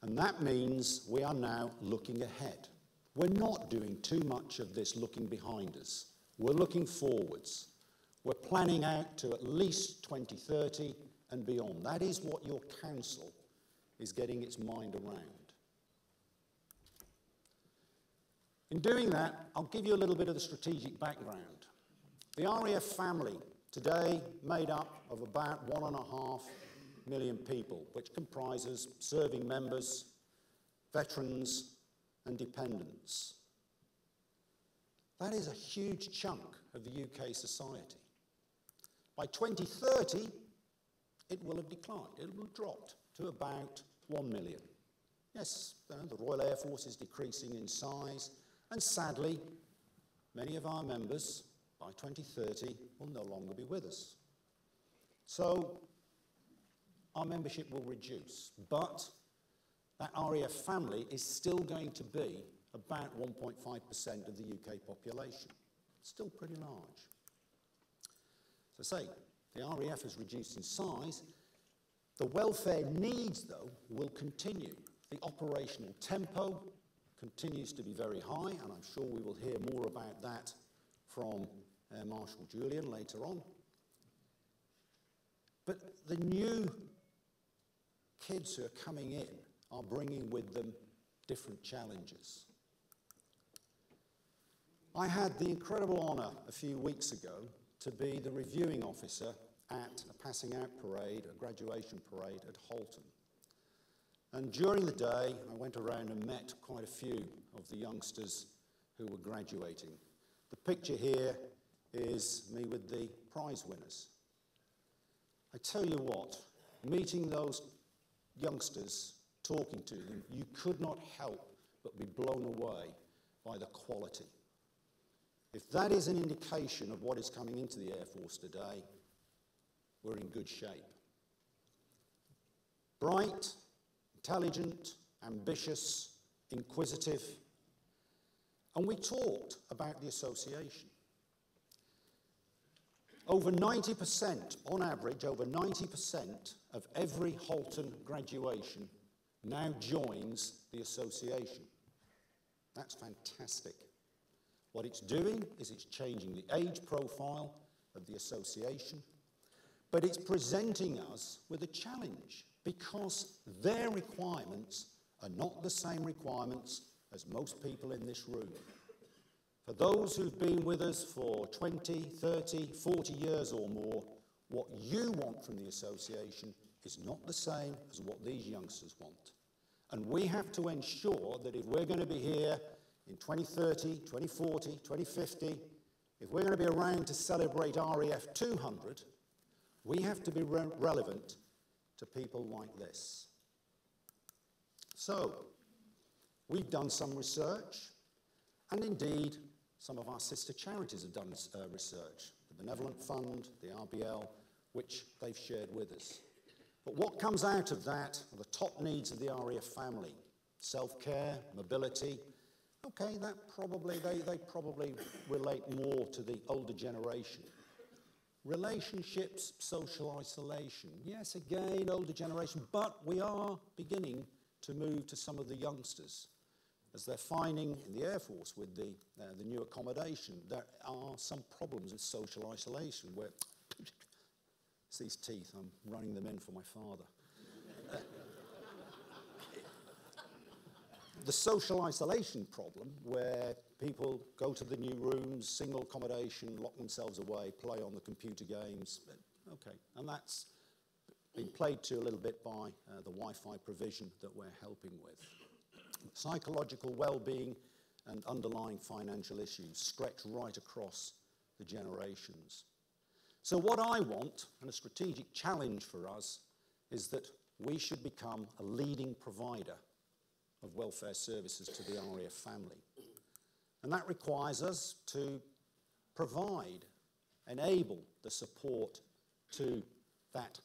S9: And that means we are now looking ahead. We're not doing too much of this looking behind us. We're looking forwards. We're planning out to at least 2030 and beyond. That is what your council is getting its mind around. In doing that, I'll give you a little bit of the strategic background. The RAF family today made up of about 1.5 million people, which comprises serving members, veterans, and dependents. That is a huge chunk of the UK society. By 2030, it will have declined. It will have dropped to about 1 million. Yes, the Royal Air Force is decreasing in size, and sadly, many of our members, by 2030, will no longer be with us. So, our membership will reduce, but that RAF family is still going to be about 1.5% of the UK population. Still pretty large. So say, the RAF has reduced in size. The welfare needs, though, will continue. The operational tempo continues to be very high, and I'm sure we will hear more about that from Air Marshal Julian later on. But the new kids who are coming in are bringing with them different challenges. I had the incredible honour a few weeks ago to be the reviewing officer at a passing out parade, a graduation parade at Halton. And during the day, I went around and met quite a few of the youngsters who were graduating. The picture here is me with the prize winners. I tell you what, meeting those youngsters, talking to them, you could not help but be blown away by the quality. If that is an indication of what is coming into the Air Force today, we're in good shape. Bright, intelligent, ambitious, inquisitive, and we talked about the association. Over 90%, on average, over 90% of every Halton graduation now joins the association. That's fantastic. What it's doing is it's changing the age profile of the association, but it's presenting us with a challenge because their requirements are not the same requirements as most people in this room. For those who've been with us for 20, 30, 40 years or more, what you want from the association is not the same as what these youngsters want. And we have to ensure that if we're going to be here in 2030, 2040, 2050, if we're going to be around to celebrate RAF 200, we have to be relevant to people like this. So, we've done some research, and indeed, some of our sister charities have done research. The Benevolent Fund, the RBL, which they've shared with us. But what comes out of that are the top needs of the RAF family. Self-care, mobility. Okay, that probably, they probably relate more to the older generation. Relationships, social isolation. Yes, again, older generation, but we are beginning to move to some of the youngsters. As they're finding in the Air Force with the new accommodation, there are some problems with social isolation where, it's these teeth, I'm running them in for my father. The social isolation problem where people go to the new rooms, single accommodation, lock themselves away, play on the computer games. Okay, and that's been played to a little bit by the Wi-Fi provision that we're helping with. Psychological well-being and underlying financial issues stretch right across the generations. So what I want, and a strategic challenge for us, is that we should become a leading provider of welfare services to the RAF family. And that requires us to provide, enable the support to that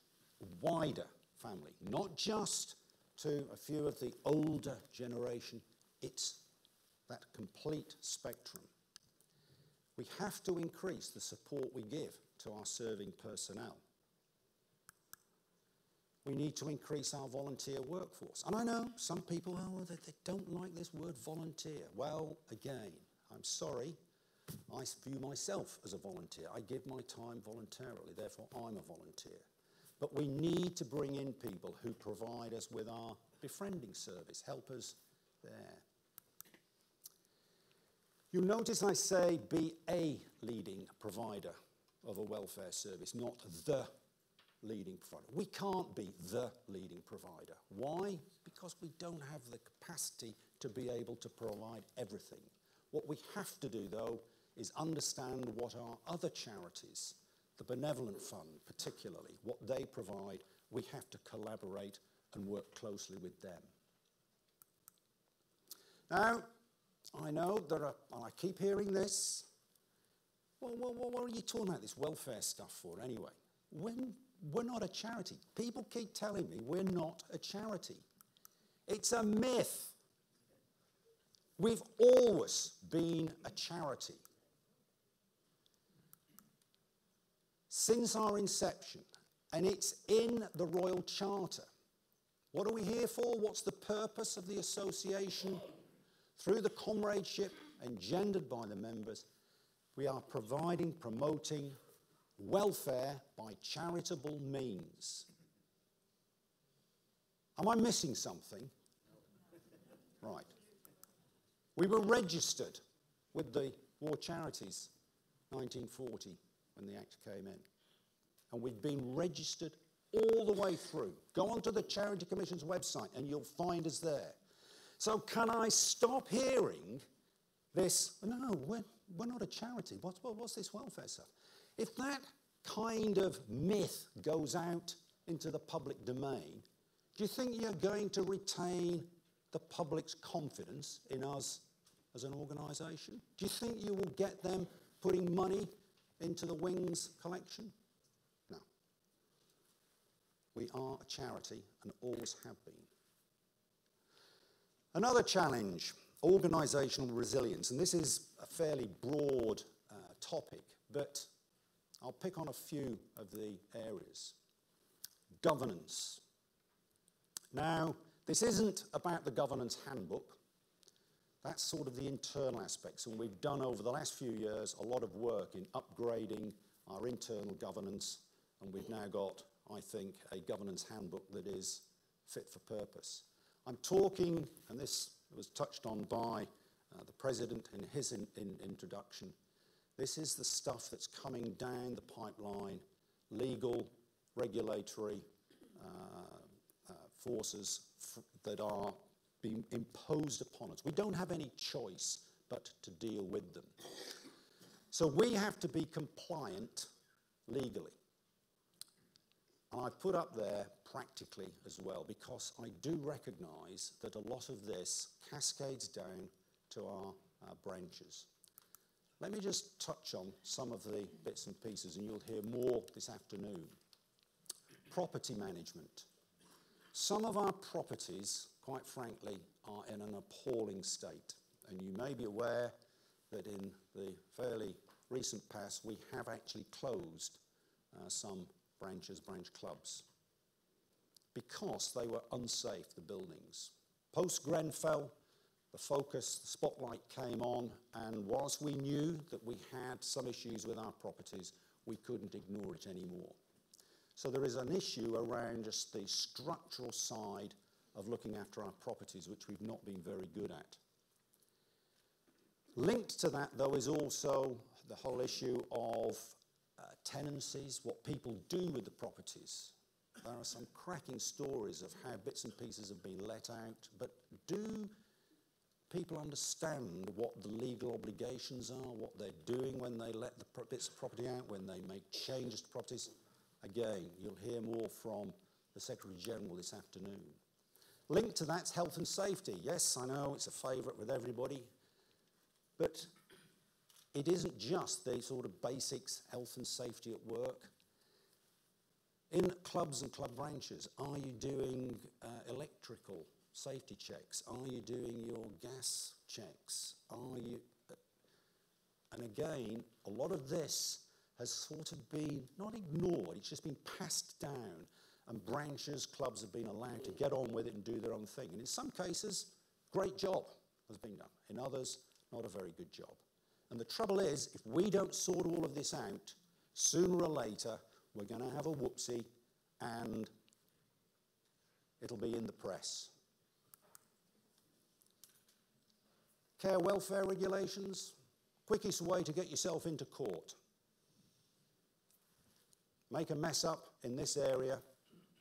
S9: wider family, not just to a few of the older generation, it's that complete spectrum. We have to increase the support we give to our serving personnel. We need to increase our volunteer workforce. And I know some people, oh, they don't like this word volunteer. Well, again, I'm sorry, I view myself as a volunteer. I give my time voluntarily, therefore I'm a volunteer. But we need to bring in people who provide us with our befriending service, help us there. You'll notice I say be a leading provider of a welfare service, not the leading provider. We can't be the leading provider. Why? Because we don't have the capacity to be able to provide everything. What we have to do, though, is understand what our other charities, the Benevolent Fund particularly, what they provide. We have to collaborate and work closely with them. Now, I know there are, and I keep hearing this, well, what are you talking about this welfare stuff for anyway? We're not a charity. People keep telling me we're not a charity. It's a myth. We've always been a charity. Since our inception, and it's in the Royal Charter. What are we here for? What's the purpose of the association? Through the comradeship engendered by the members, we are providing, promoting welfare by charitable means. Am I missing something? Right. We were registered with the War Charities 1940 when the Act came in. And we've been registered all the way through. Go onto the Charity Commission's website and you'll find us there. So can I stop hearing this, no, we're not a charity. What's this welfare stuff? If that kind of myth goes out into the public domain, do you think you're going to retain the public's confidence in us as an organisation? Do you think you will get them putting money into the Wings collection? No. We are a charity and always have been. Another challenge, organisational resilience, and this is a fairly broad topic, but I'll pick on a few of the areas. Governance. Now, this isn't about the governance handbook. That's sort of the internal aspects, and we've done over the last few years a lot of work in upgrading our internal governance, and we've now got, I think, a governance handbook that is fit for purpose. I'm talking, and this was touched on by the President in his introduction, this is the stuff that's coming down the pipeline, legal, regulatory forces that are being imposed upon us. We don't have any choice but to deal with them. So we have to be compliant legally. And I put up there practically as well, because I do recognise that a lot of this cascades down to our branches. Let me just touch on some of the bits and pieces, and you'll hear more this afternoon. Property management. Some of our properties, quite frankly, are in an appalling state. And you may be aware that in the fairly recent past, we have actually closed some branch clubs because they were unsafe, the buildings. Post-Grenfell, the focus, the spotlight came on, and whilst we knew that we had some issues with our properties, we couldn't ignore it anymore. So there is an issue around just the structural side of looking after our properties, which we've not been very good at. Linked to that, though, is also the whole issue of tenancies, what people do with the properties. There are some cracking stories of how bits and pieces have been let out, but do people understand what the legal obligations are, what they're doing when they let the bits of property out, when they make changes to properties? Again, you'll hear more from the Secretary-General this afternoon. Linked to that's health and safety. Yes, I know it's a favourite with everybody, but it isn't just the sort of basics, health and safety at work. In clubs and club branches, are you doing electrical safety checks? Are you doing your gas checks? Are you... And again, a lot of this has sort of been not ignored, it's just been passed down, and branches, clubs have been allowed to get on with it and do their own thing. And in some cases, great job has been done. In others, not a very good job. And the trouble is, if we don't sort all of this out, sooner or later, we're going to have a whoopsie, and it'll be in the press. Care welfare regulations, quickest way to get yourself into court. Make a mess up in this area,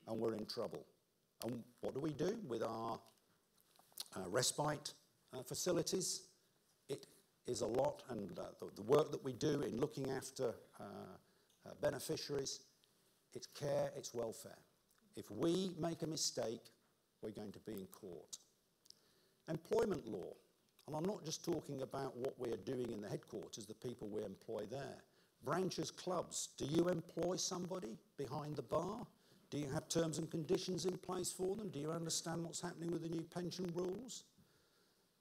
S9: and we're in trouble. And what do we do with our respite facilities? It is a lot, and the work that we do in looking after beneficiaries, it's care, it's welfare. If we make a mistake, we're going to be in court. Employment law, and I'm not just talking about what we are doing in the headquarters, the people we employ there. Branches, clubs, do you employ somebody behind the bar? Do you have terms and conditions in place for them? Do you understand what's happening with the new pension rules?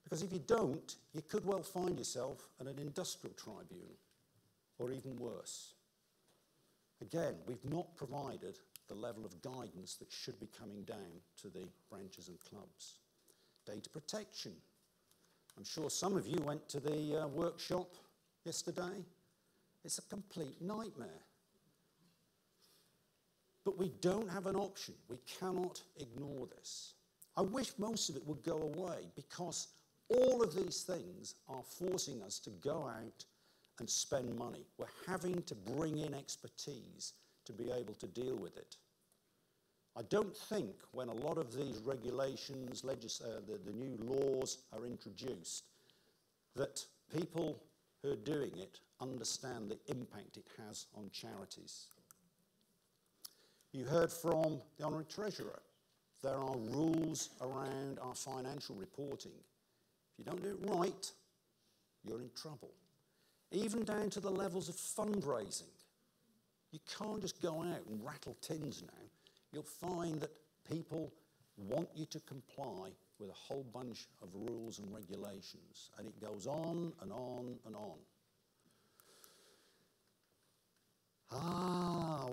S9: Because if you don't, you could well find yourself at an industrial tribunal, or even worse. Again, we've not provided the level of guidance that should be coming down to the branches and clubs. Data protection. I'm sure some of you went to the workshop yesterday. It's a complete nightmare. But we don't have an option. We cannot ignore this. I wish most of it would go away, because all of these things are forcing us to go out and spend money. We're having to bring in expertise to be able to deal with it. I don't think when a lot of these regulations, the new laws are introduced, that people who are doing it understand the impact it has on charities. You heard from the Honorary Treasurer. There are rules around our financial reporting. If you don't do it right, you're in trouble. Even down to the levels of fundraising. You can't just go out and rattle tins now. You'll find that people want you to comply with a whole bunch of rules and regulations, and it goes on and on and on.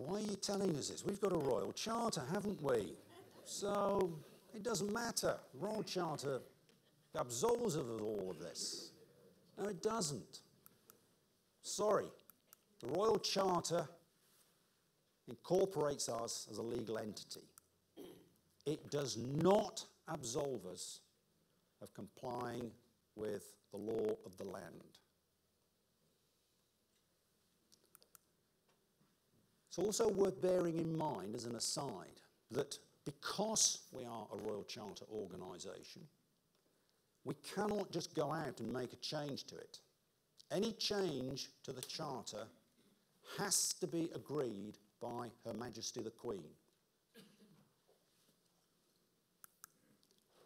S9: Why are you telling us this? We've got a Royal Charter, haven't we? So it doesn't matter. The Royal Charter absolves us of all of this. No, it doesn't. Sorry. The Royal Charter incorporates us as a legal entity. It does not absolve us of complying with the law of the land. It's also worth bearing in mind, as an aside, that because we are a Royal Charter organisation, we cannot just go out and make a change to it. Any change to the Charter has to be agreed by Her Majesty the Queen.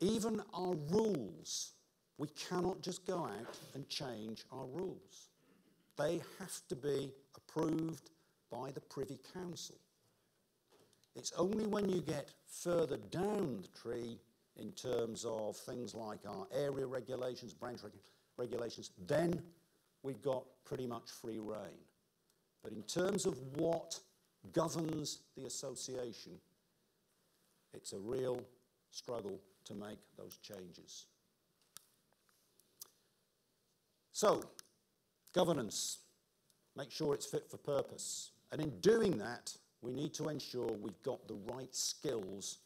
S9: Even our rules, we cannot just go out and change our rules. They have to be approved by the Privy Council. It's only when you get further down the tree in terms of things like our area regulations, branch regulations, then we've got pretty much free rein. But in terms of what governs the association, it's a real struggle to make those changes. So, governance, make sure it's fit for purpose. And in doing that, we need to ensure we've got the right skills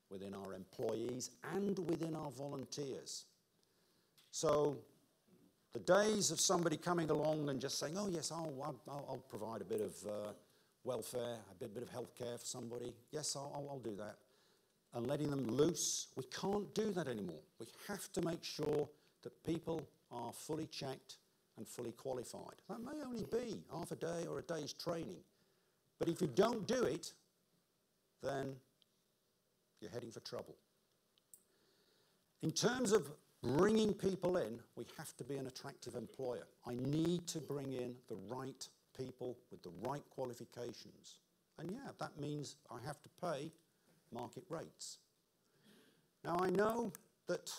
S9: within our employees and within our volunteers. So, the days of somebody coming along and just saying, oh yes, I'll provide a bit of welfare, a bit of healthcare for somebody. Yes, I'll do that. And letting them loose, we can't do that anymore. We have to make sure that people are fully checked and fully qualified. That may only be half a day or a day's training. But if you don't do it, then you're heading for trouble. In terms of bringing people in, we have to be an attractive employer. I need to bring in the right people with the right qualifications. And yeah, that means I have to pay market rates. Now, I know that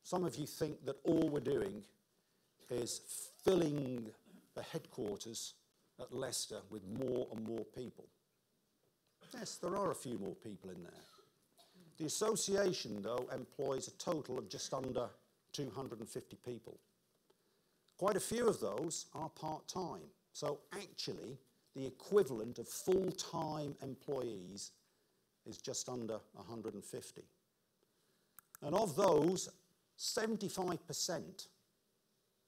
S9: some of you think that all we're doing is filling the headquarters at Leicester with more and more people. Yes, there are a few more people in there. The association, though, employs a total of just under 250 people. Quite a few of those are part-time. So actually, the equivalent of full-time employees is just under 150. And of those, 75%,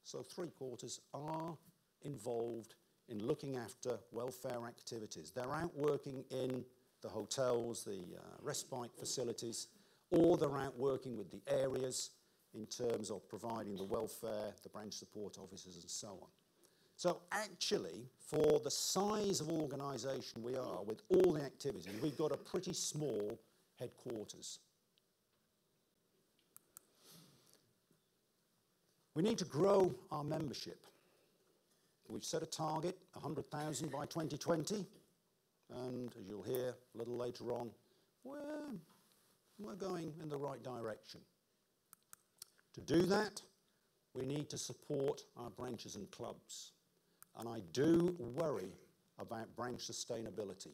S9: so 3/4, are involved in looking after welfare activities. They're out working in the hotels, the respite facilities, or they're out working with the areas in terms of providing the welfare, the branch support officers, and so on. So actually, for the size of organisation we are, with all the activities, we've got a pretty small headquarters. We need to grow our membership. We've set a target, 100,000 by 2020, and as you'll hear a little later on, we're going in the right direction. To do that, we need to support our branches and clubs, and I do worry about branch sustainability.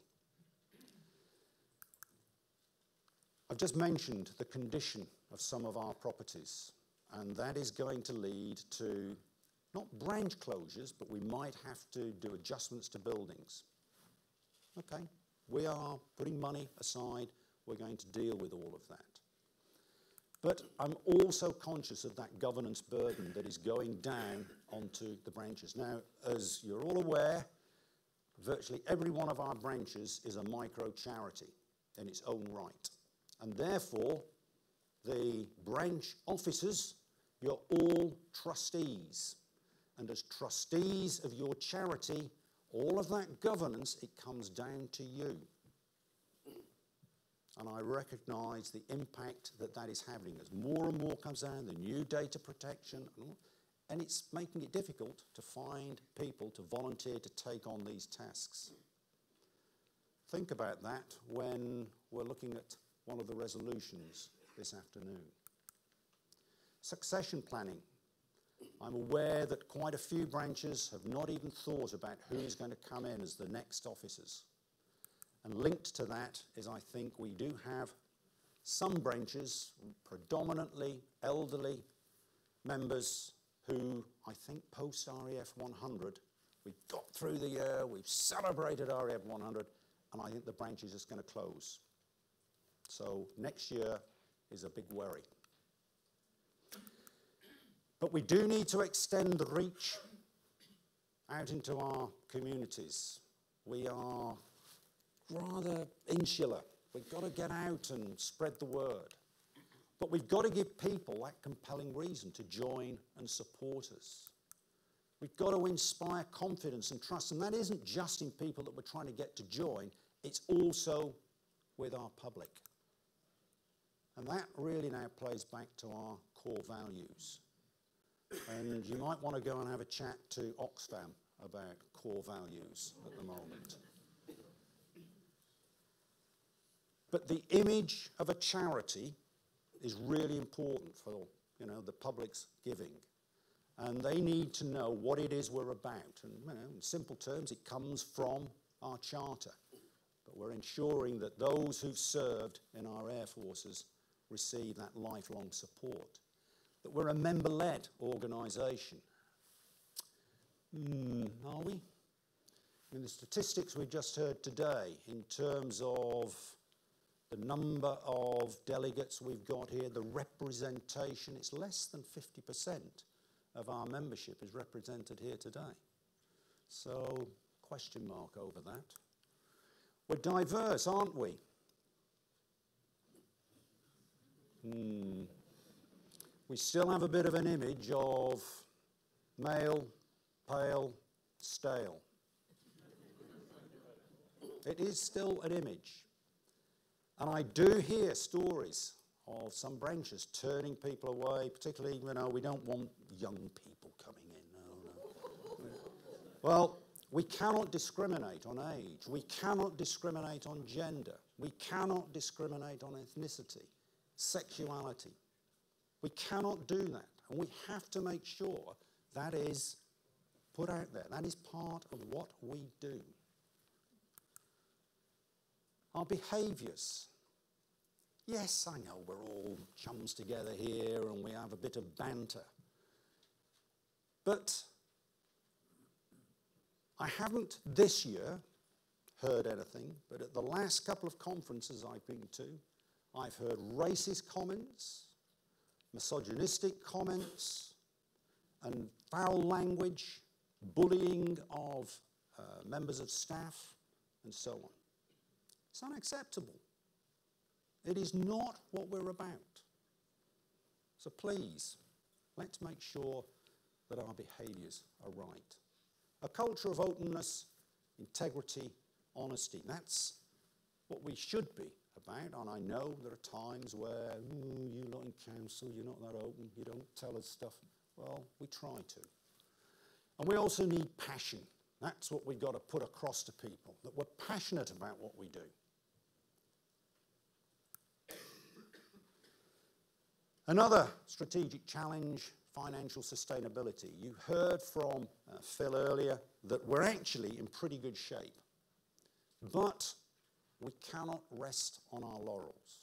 S9: I've just mentioned the condition of some of our properties, and that is going to lead to not branch closures, but we might have to do adjustments to buildings. Okay, we are putting money aside, we're going to deal with all of that. But I'm also conscious of that governance burden that is going down onto the branches. Now, as you're all aware, virtually every one of our branches is a micro-charity in its own right. And therefore, the branch officers, you're all trustees. And as trustees of your charity, all of that governance, it comes down to you. And I recognise the impact that that is having as more and more comes down, the new data protection, and it's making it difficult to find people to volunteer to take on these tasks. Think about that when we're looking at one of the resolutions this afternoon. Succession planning. I'm aware that quite a few branches have not even thought about who is going to come in as the next officers. And linked to that is, I think we do have some branches, predominantly elderly members, who I think post RAF 100, we've got through the year, we've celebrated RAF 100, and I think the branch is just going to close. So next year is a big worry. But we do need to extend the reach out into our communities. We are rather insular. We've got to get out and spread the word. But we've got to give people that compelling reason to join and support us. We've got to inspire confidence and trust, and that isn't just in people that we're trying to get to join, it's also with our public. And that really now plays back to our core values. And you might want to go and have a chat to Oxfam about core values at the moment. But the image of a charity is really important for, you know, the public's giving. And they need to know what it is we're about. And, you know, in simple terms, it comes from our charter. But we're ensuring that those who've served in our air forces receive that lifelong support. That we're a member-led organisation. Are we? I mean, the statistics we just heard today in terms of the number of delegates we've got here, the representation, it's less than 50% of our membership is represented here today. So, question mark over that. We're diverse, aren't we? We still have a bit of an image of male, pale, stale. It is still an image. And I do hear stories of some branches turning people away, particularly, you know, we don't want young people coming in. No. Well, we cannot discriminate on age. We cannot discriminate on gender. We cannot discriminate on ethnicity, sexuality. We cannot do that. And we have to make sure that is put out there. That is part of what we do. Our behaviours. Yes, I know we're all chums together here and we have a bit of banter. But I haven't this year heard anything, but at the last couple of conferences I've been to, I've heard racist comments, misogynistic comments, and foul language, bullying of members of staff, and so on. It's unacceptable. It is not what we're about. So please, let's make sure that our behaviours are right. A culture of openness, integrity, honesty. That's what we should be about. And I know there are times where, you lot in council, you're not that open, you don't tell us stuff. Well, we try to. And we also need passion. That's what we've got to put across to people, that we're passionate about what we do. Another strategic challenge, financial sustainability. You heard from Phil earlier that we're actually in pretty good shape. But we cannot rest on our laurels.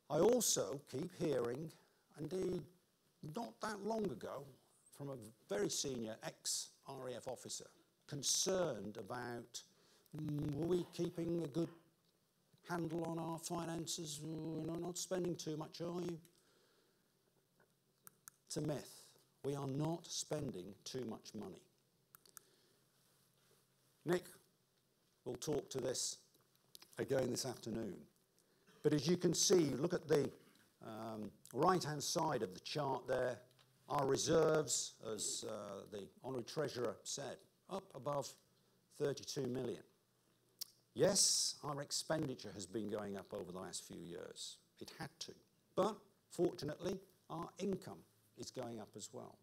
S9: I also keep hearing, indeed not that long ago, from a very senior ex-RAF officer, concerned about, are we keeping a good handle on our finances? You're not spending too much, are you? It's a myth. We are not spending too much money. Nick will talk to this again this afternoon. But as you can see, look at the right-hand side of the chart there. Our reserves, as the Honorary Treasurer said, up above 32 million. Yes, our expenditure has been going up over the last few years. It had to. But, fortunately, our income is going up as well.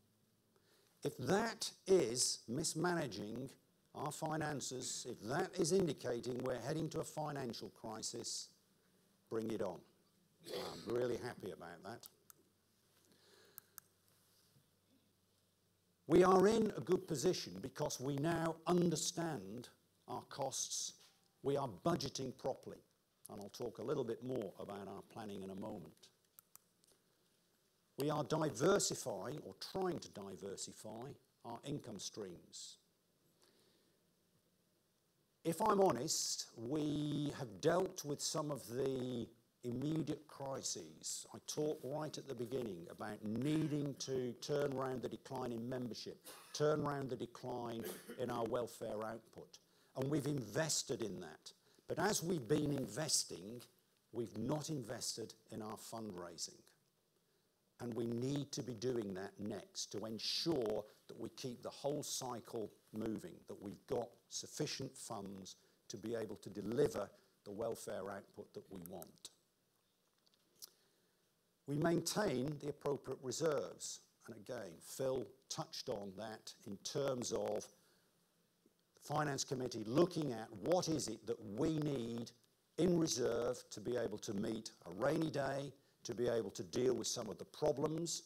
S9: If that is mismanaging our finances, if that is indicating we're heading to a financial crisis, bring it on. I'm really happy about that. We are in a good position because we now understand our costs. We are budgeting properly, and I'll talk a little bit more about our planning in a moment. We are diversifying, or trying to diversify, our income streams. If I'm honest, we have dealt with some of the immediate crises. I talked right at the beginning about needing to turn around the decline in membership, turn around the decline in our welfare output. And we've invested in that. But as we've been investing, we've not invested in our fundraising. And we need to be doing that next to ensure that we keep the whole cycle moving, that we've got sufficient funds to be able to deliver the welfare output that we want. We maintain the appropriate reserves. And again, Phil touched on that in terms of Finance Committee looking at what is it that we need in reserve to be able to meet a rainy day, to be able to deal with some of the problems.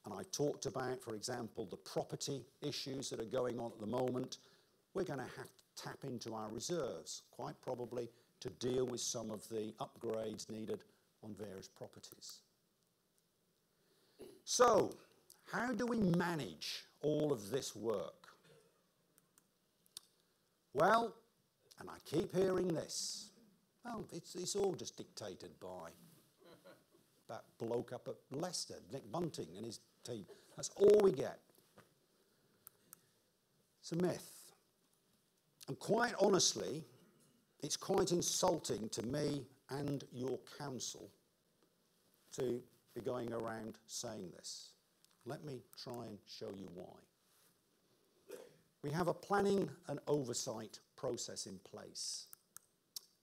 S9: And I talked about, for example, the property issues that are going on at the moment. We're going to have to tap into our reserves, quite probably, to deal with some of the upgrades needed on various properties. So, how do we manage all of this work? Well, and I keep hearing this, well, it's all just dictated by that bloke up at Leicester, Nick Bunting and his team. That's all we get. It's a myth. And quite honestly, it's quite insulting to me and your council to be going around saying this. Let me try and show you why. We have a planning and oversight process in place.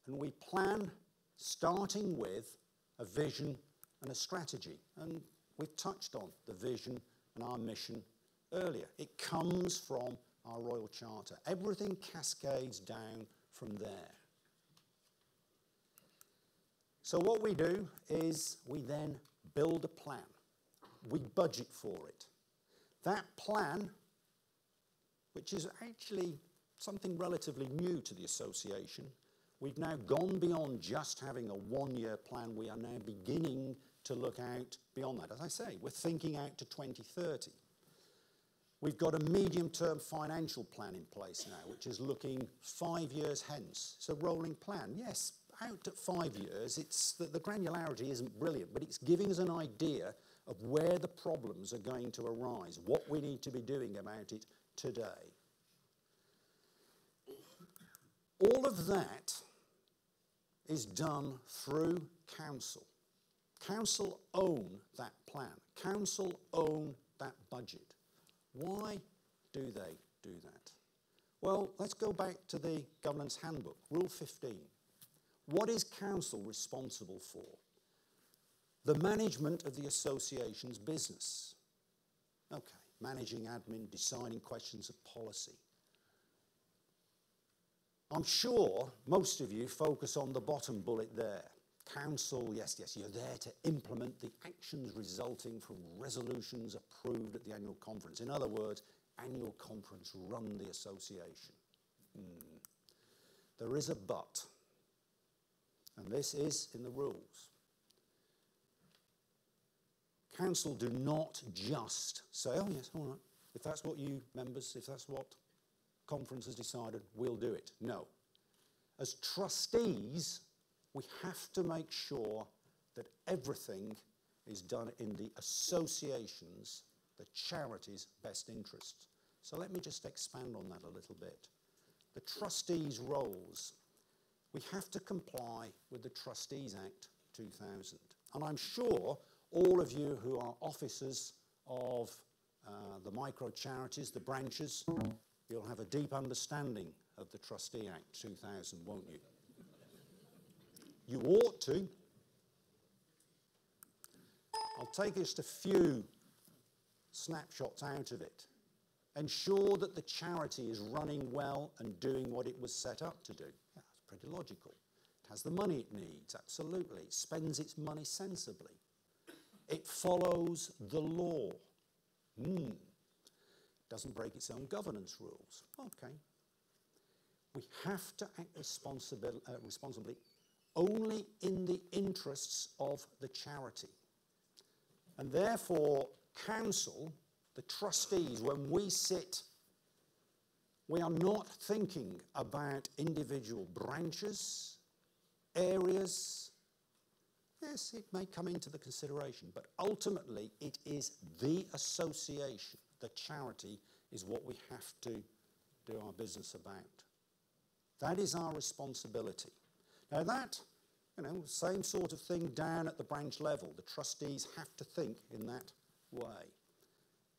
S9: And we plan starting with a vision and a strategy. And we've touched on the vision and our mission earlier. It comes from our Royal Charter. Everything cascades down from there. So what we do is we then build a plan. We budget for it. That plan, which is actually something relatively new to the association, we've now gone beyond just having a one-year plan. We are now beginning to look out beyond that. As I say, we're thinking out to 2030. We've got a medium-term financial plan in place now, which is looking 5 years hence. It's a rolling plan. Yes, out at 5 years, it's the granularity isn't brilliant, but it's giving us an idea of where the problems are going to arise, what we need to be doing about it today. All of that is done through council. Council own that plan. Council own that budget. Why do they do that? Well, let's go back to the Governance Handbook, Rule 15. What is council responsible for? The management of the association's business. Okay, managing admin, deciding questions of policy. I'm sure most of you focus on the bottom bullet there. Council, yes, you're there to implement the actions resulting from resolutions approved at the annual conference. In other words, annual conference run the association. There is a but, and this is in the rules. Council do not just say, oh yes, all right, if that's what you members, if that's what conference has decided, we'll do it. No. As trustees, we have to make sure that everything is done in the association's, the charity's best interests. So let me just expand on that a little bit. The trustees' roles. We have to comply with the Trustees Act 2000. And I'm sure all of you who are officers of the micro-charities, the branches, you'll have a deep understanding of the Trustee Act 2000, won't you? You ought to. I'll take just a few snapshots out of it. Ensure that the charity is running well and doing what it was set up to do. Yeah, that's pretty logical. It has the money it needs, absolutely. It spends its money sensibly. It follows the law. Doesn't break its own governance rules. Okay. We have to act responsibly only in the interests of the charity. And therefore, council, the trustees, when we sit, we are not thinking about individual branches, areas. Yes, it may come into the consideration, but ultimately it is the association, the charity, is what we have to do our business about. That is our responsibility. Now that, same sort of thing down at the branch level. The trustees have to think in that way.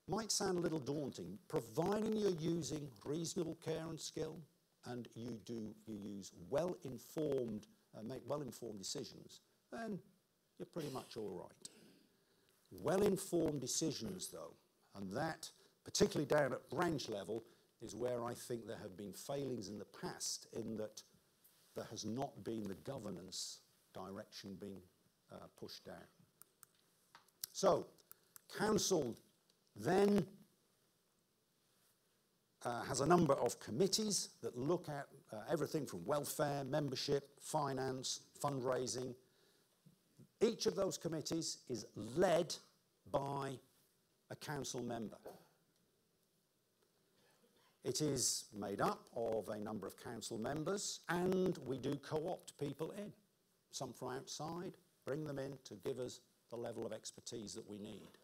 S9: Might sound a little daunting, providing you're using reasonable care and skill, and you use make well-informed decisions, then you're pretty much all right. Well-informed decisions, though, and that, particularly down at branch level, is where I think there have been failings in the past, in that there has not been the governance direction being pushed down. So, council then has a number of committees that look at everything from welfare, membership, finance, fundraising. Each of those committees is led by a council member. It is made up of a number of council members, and we do co-opt people in, some from outside, bring them in to give us the level of expertise that we need.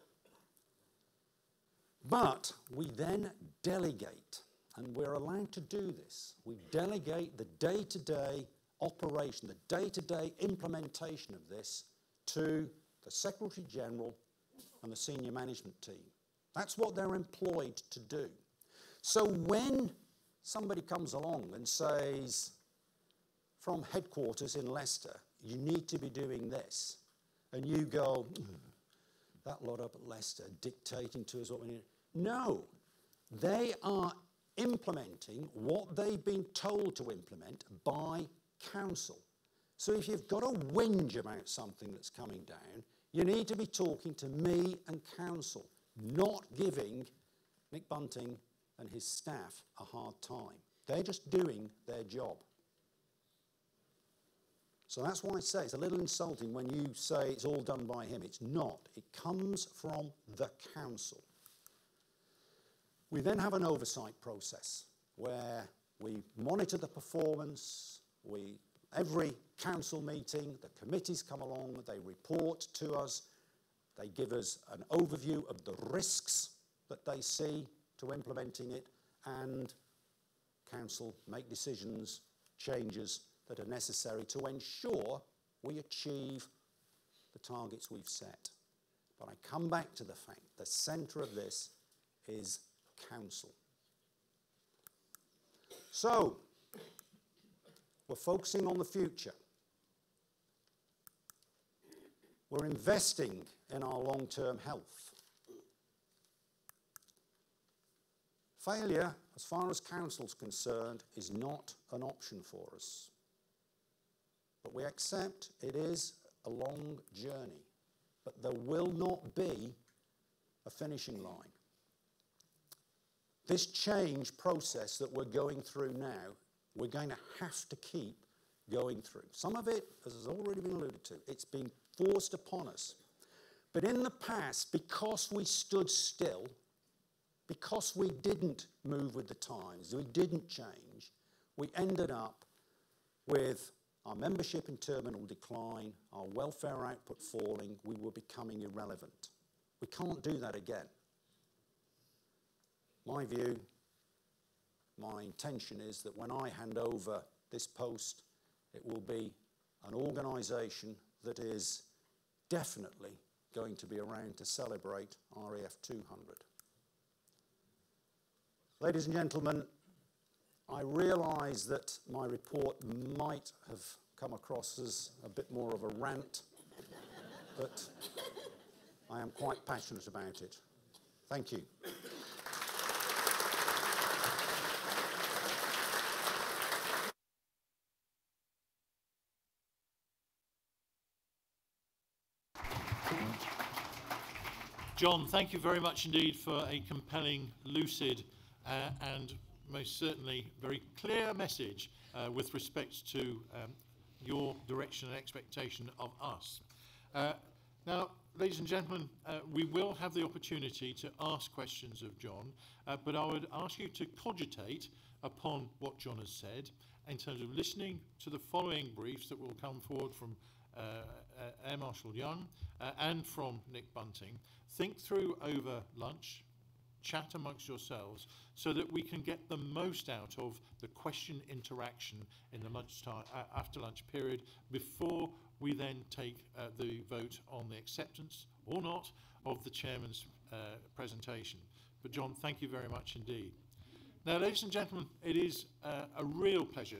S9: But we then delegate, and we're allowed to do this. We delegate the day-to-day operation, the day-to-day implementation of this to the Secretary General and the senior management team. That's what they're employed to do. So when somebody comes along and says, from headquarters in Leicester, you need to be doing this, and you go, that lot up at Leicester dictating to us what we need. No, they are implementing what they've been told to implement by council. So if you've got a whinge about something that's coming down, you need to be talking to me and council, not giving Nick Bunting and his staff a hard time. They're just doing their job. So that's why I say it's a little insulting when you say it's all done by him. It's not. It comes from the council. We then have an oversight process where we monitor the performance. Every council meeting, the committees come along, they report to us, they give us an overview of the risks that they see to implementing it, and council make decisions, changes that are necessary to ensure we achieve the targets we've set. But I come back to the fact the centre of this is council. So, we're focusing on the future. We're investing in our long-term health. Failure, as far as council's concerned, is not an option for us. But we accept it is a long journey. But there will not be a finishing line. This change process that we're going through now, we're going to have to keep going through. Some of it, as has already been alluded to, it's been forced upon us. But in the past, because we stood still, because we didn't move with the times, we didn't change, we ended up with our membership in terminal decline, our welfare output falling, we were becoming irrelevant. We can't do that again. My view, my intention is that when I hand over this post, it will be an organisation that is definitely going to be around to celebrate RAF 200. Ladies and gentlemen, I realise that my report might have come across as a bit more of a rant, but I am quite passionate about it. Thank you.
S4: John, thank you very much indeed for a compelling, lucid and most certainly very clear message with respect to your direction and expectation of us. Now, ladies and gentlemen, we will have the opportunity to ask questions of John, but I would ask you to cogitate upon what John has said in terms of listening to the following briefs that will come forward from Air Marshal Young and from Nick Bunting. Think through over lunch, chat amongst yourselves so that we can get the most out of the question interaction in the lunchtime, after lunch period before we then take the vote on the acceptance or not of the chairman's presentation. But John, thank you very much indeed. Now, ladies and gentlemen, it is a real pleasure